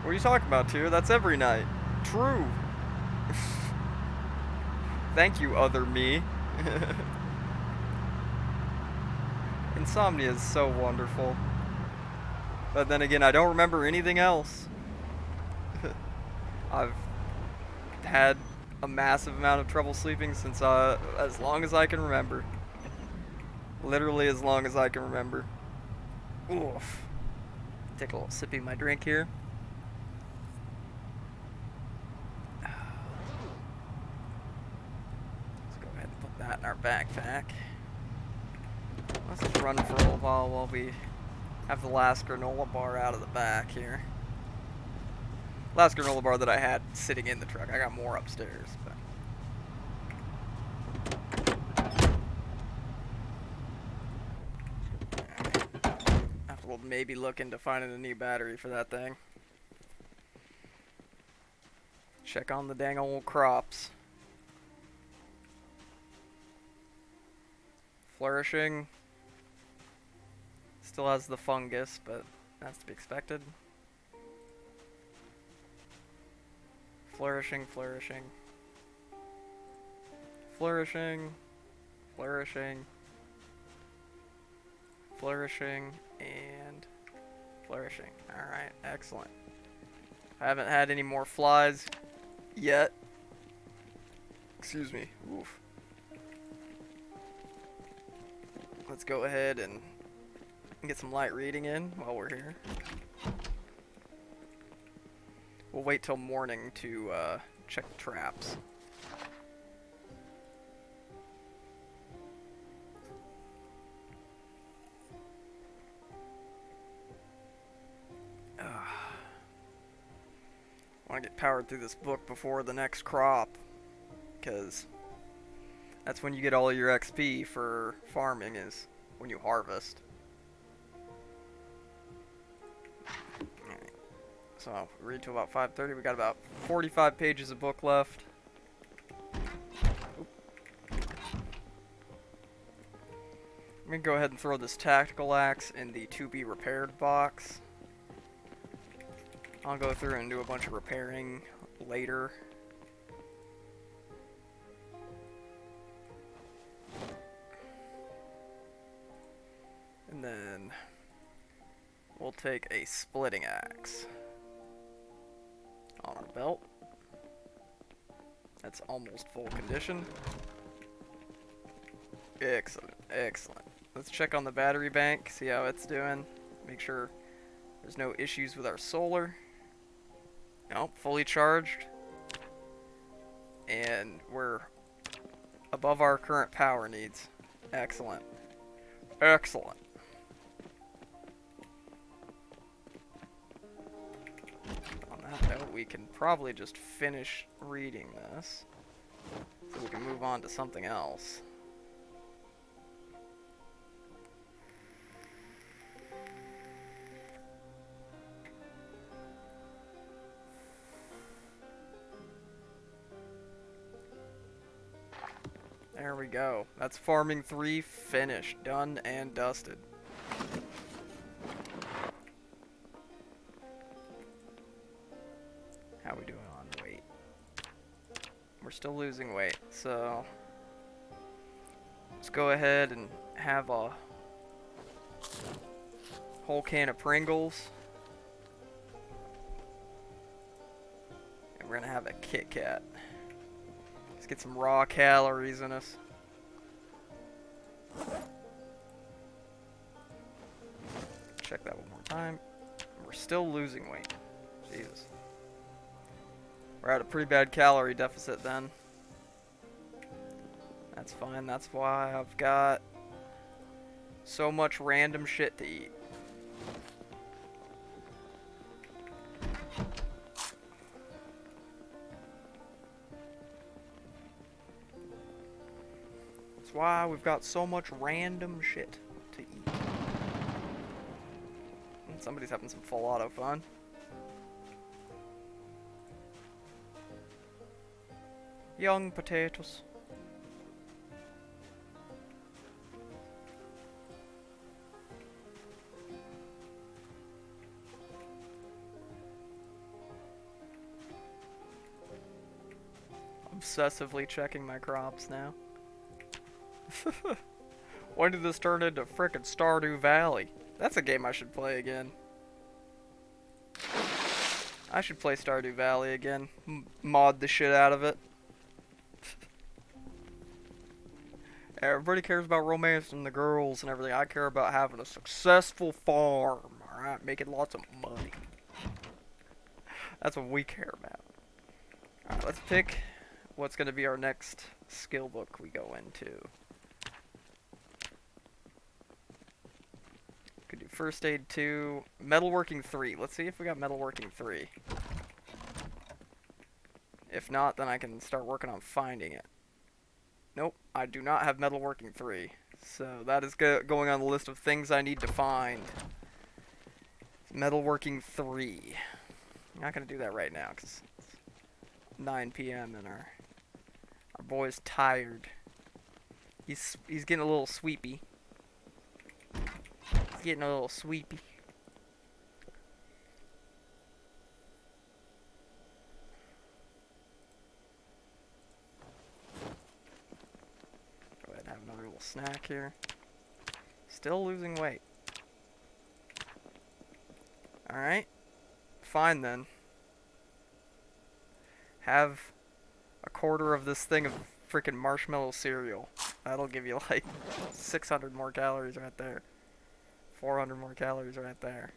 What are you talking about, Tyr? That's every night. True. Thank you, other me. Insomnia is so wonderful. But then again, I don't remember anything else. I've had a massive amount of trouble sleeping since as long as I can remember. Literally as long as I can remember. Oof. Take a little sippy of my drink here. Let's go ahead and put that in our backpack. Let's just run for a little while we have the last granola bar out of the back here. Last granola bar that I had sitting in the truck. I got more upstairs, but we'll maybe look into finding a new battery for that thing. Check on the dang old crops. Flourishing. Still has the fungus, but that's to be expected. Flourishing, flourishing. Flourishing. Flourishing. Flourishing. And flourishing. Alright, excellent. I haven't had any more flies yet. Excuse me. Oof. Let's go ahead and get some light reading in while we're here. We'll wait till morning to check the traps. I want to get powered through this book before the next crop, because that's when you get all your XP for farming, is when you harvest. Alright. So, read to about 5:30. We got about 45 pages of book left. Oop. I'm going to go ahead and throw this tactical axe in the to be repaired box. I'll go through and do a bunch of repairing later. And then we'll take a splitting axe on our belt. That's almost full condition. Excellent, excellent. Let's check on the battery bank, see how it's doing. Make sure there's no issues with our solar. Nope, fully charged. And we're above our current power needs. Excellent. Excellent. On that note, we can probably just finish reading this, so we can move on to something else. There we go. That's Farming 3 finished. Done and dusted. How we doing on weight? We're still losing weight, so let's go ahead and have a whole can of Pringles. And we're gonna have a Kit Kat. Let's get some raw calories in us. Check that one more time. We're still losing weight. Jesus. We're at a pretty bad calorie deficit then. That's fine. That's why I've got so much random shit to eat. why we've got so much random shit to eat. Somebody's having some full auto fun. Young potatoes. Obsessively checking my crops now. When did this turn into frickin' Stardew Valley? That's a game I should play again. I should play Stardew Valley again. Mod the shit out of it. Everybody cares about romance and the girls and everything. I care about having a successful farm. Alright, making lots of money. That's what we care about. Alright, let's pick what's going to be our next skill book we go into. Could do first aid 2, metalworking 3. Let's see if we got metalworking 3. If not, then I can start working on finding it. Nope, I do not have metalworking 3. So that is going on the list of things I need to find. Metalworking 3. I'm not going to do that right now because it's 9 p.m. and our boy's tired. He's getting a little sweepy. Getting a little sweepy. Go ahead and have another little snack here. Still losing weight. Alright. Fine then. Have a quarter of this thing of freaking marshmallow cereal. That'll give you like 600 more calories right there. 400 more calories right there.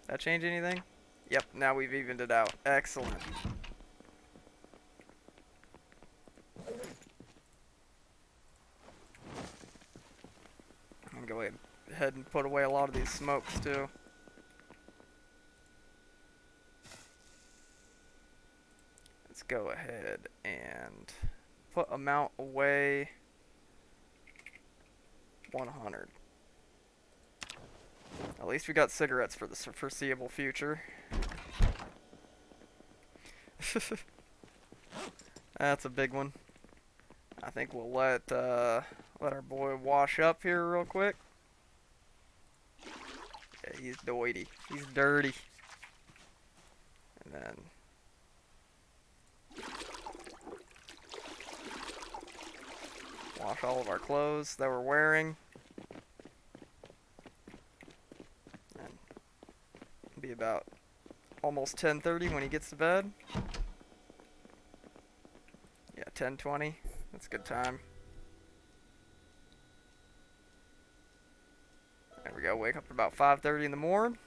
That change anything? Yep, now we've evened it out. Excellent. I'm going to go ahead and put away a lot of these smokes too. Let's go ahead and put amount away 100. At least we got cigarettes for the foreseeable future. That's a big one. I think we'll let our boy wash up here real quick. Yeah, he's doity. He's dirty. And then wash all of our clothes that we're wearing. Be about almost 10:30 when he gets to bed. Yeah, 10:20. That's a good time. There we go. Wake up at about 5:30 in the morning.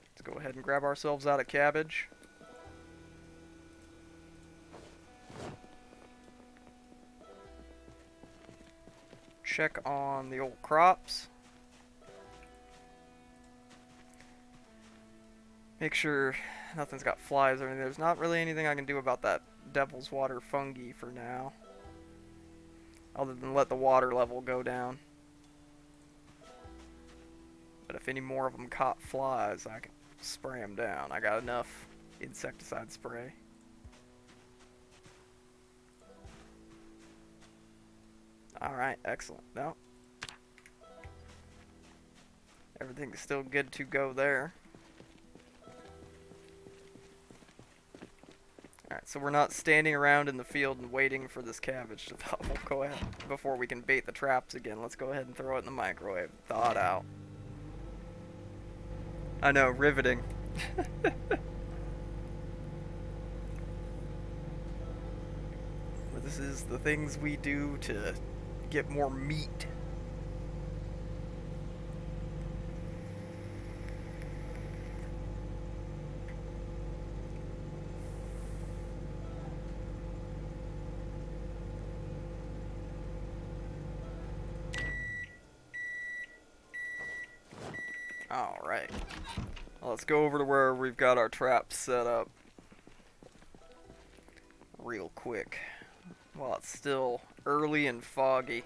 Let's go ahead and grab ourselves out a cabbage. Check on the old crops. Make sure nothing's got flies or anything. There's not really anything I can do about that devil's water fungi for now. Other than let the water level go down. But if any more of them caught flies, I can spray them down. I got enough insecticide spray. Alright, excellent. No. Everything's still good to go there. Alright, so we're not standing around in the field and waiting for this cabbage to thaw. We'll go ahead, before we can bait the traps again, let's go ahead and throw it in the microwave. Thaw it out. I know, riveting. But this is the things we do to get more meat. Alright. Well, let's go over to where we've got our traps set up. Real quick. While it's still early and foggy.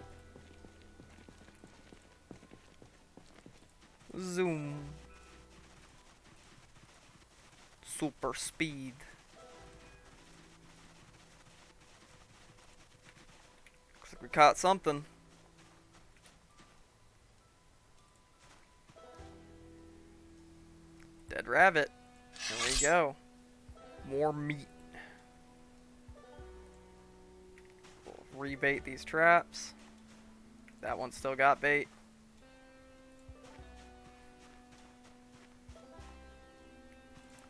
Zoom. Super speed. Looks like we caught something. Dead rabbit. There we go. More meat. We'll rebait these traps. That one still got bait.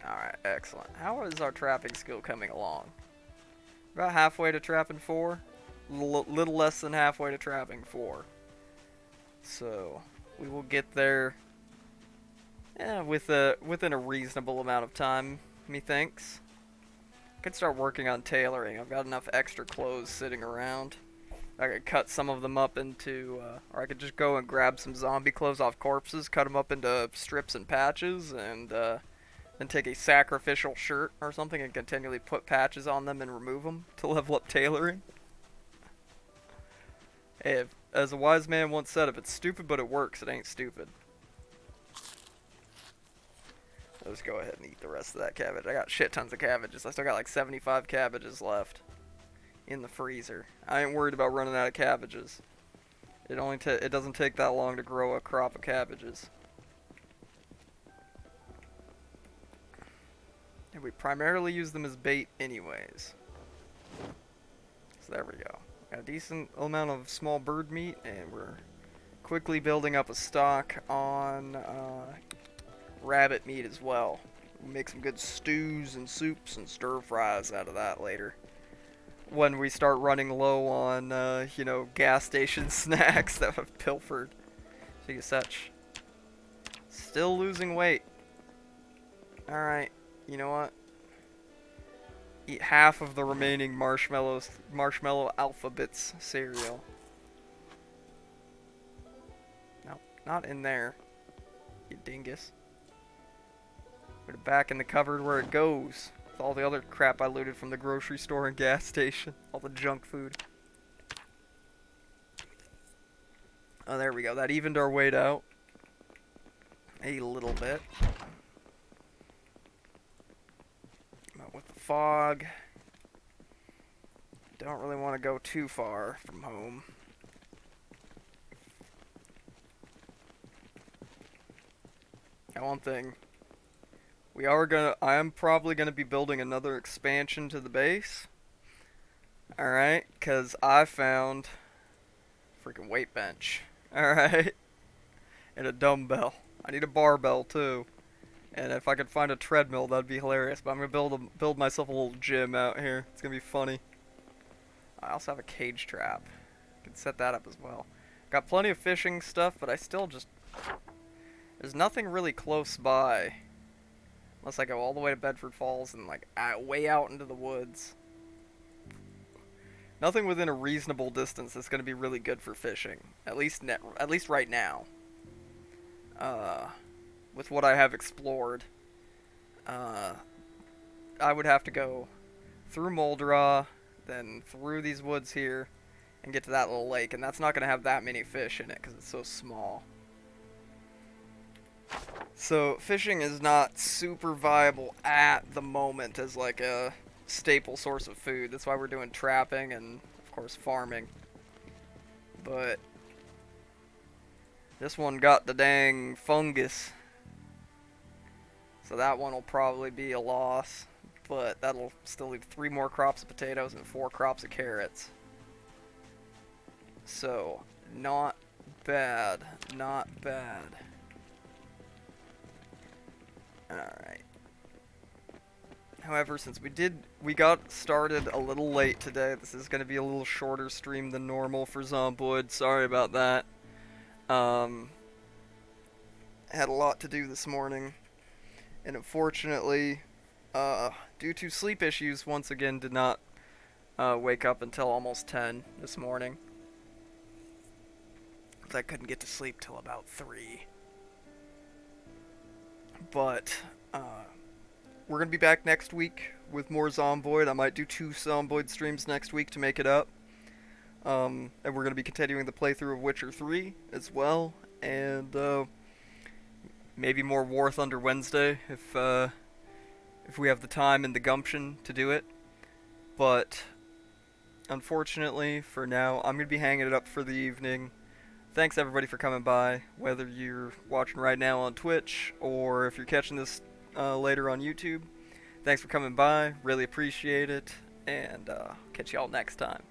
Alright, excellent. How is our trapping skill coming along? About halfway to trapping 4. Little less than halfway to trapping 4. So, we will get there within a reasonable amount of time, methinks. I could start working on tailoring. I've got enough extra clothes sitting around. I could cut some of them up into, or I could just go and grab some zombie clothes off corpses, cut them up into strips and patches, and then take a sacrificial shirt or something and continually put patches on them and remove them to level up tailoring. Hey, as a wise man once said, if it's stupid but it works, it ain't stupid. Let's go ahead and eat the rest of that cabbage. I got shit tons of cabbages. I still got like 75 cabbages left in the freezer. I ain't worried about running out of cabbages. It doesn't take that long to grow a crop of cabbages. And we primarily use them as bait anyways. So there we go. Got a decent amount of small bird meat, and we're quickly building up a stock on rabbit meat as well. We'll make some good stews and soups and stir fries out of that later. When we start running low on, you know, gas station snacks that I've pilfered. See such. Still losing weight. Alright, you know what? Eat half of the remaining marshmallow alphabets cereal. No, not in there. You dingus. Put it back in the cupboard where it goes. With all the other crap I looted from the grocery store and gas station. All the junk food. Oh, there we go. That evened our weight out. A little bit. But with the fog, don't really want to go too far from home. Now, one thing. I am probably gonna be building another expansion to the base. Alright, cause I found freaking weight bench. Alright. And a dumbbell. I need a barbell too. And if I could find a treadmill, that'd be hilarious. But I'm gonna build myself a little gym out here. It's gonna be funny. I also have a cage trap. I can set that up as well. Got plenty of fishing stuff, but I still just... There's nothing really close by. Unless I go all the way to Bedford Falls and like way out into the woods. Nothing within a reasonable distance that's going to be really good for fishing. At least right now. With what I have explored. I would have to go through Muldraugh, then through these woods here, and get to that little lake. And that's not going to have that many fish in it because it's so small. So fishing is not super viable at the moment as like a staple source of food. That's why we're doing trapping and of course farming. But this one got the dang fungus. So that one will probably be a loss. But that'll still leave 3 more crops of potatoes and 4 crops of carrots. So not bad. Not bad. Alright. However, since we got started a little late today, this is going to be a little shorter stream than normal for Zomboid. Sorry about that. Had a lot to do this morning. And unfortunately, due to sleep issues, once again did not wake up until almost 10 this morning. I couldn't get to sleep till about 3. But we're going to be back next week with more Zomboid. I might do 2 Zomboid streams next week to make it up. And we're going to be continuing the playthrough of Witcher 3 as well. And maybe more War Thunder Wednesday if we have the time and the gumption to do it. But unfortunately, for now, I'm going to be hanging it up for the evening. Thanks everybody for coming by, whether you're watching right now on Twitch or if you're catching this later on YouTube. Thanks for coming by, really appreciate it, and catch y'all next time.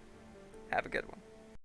Have a good one.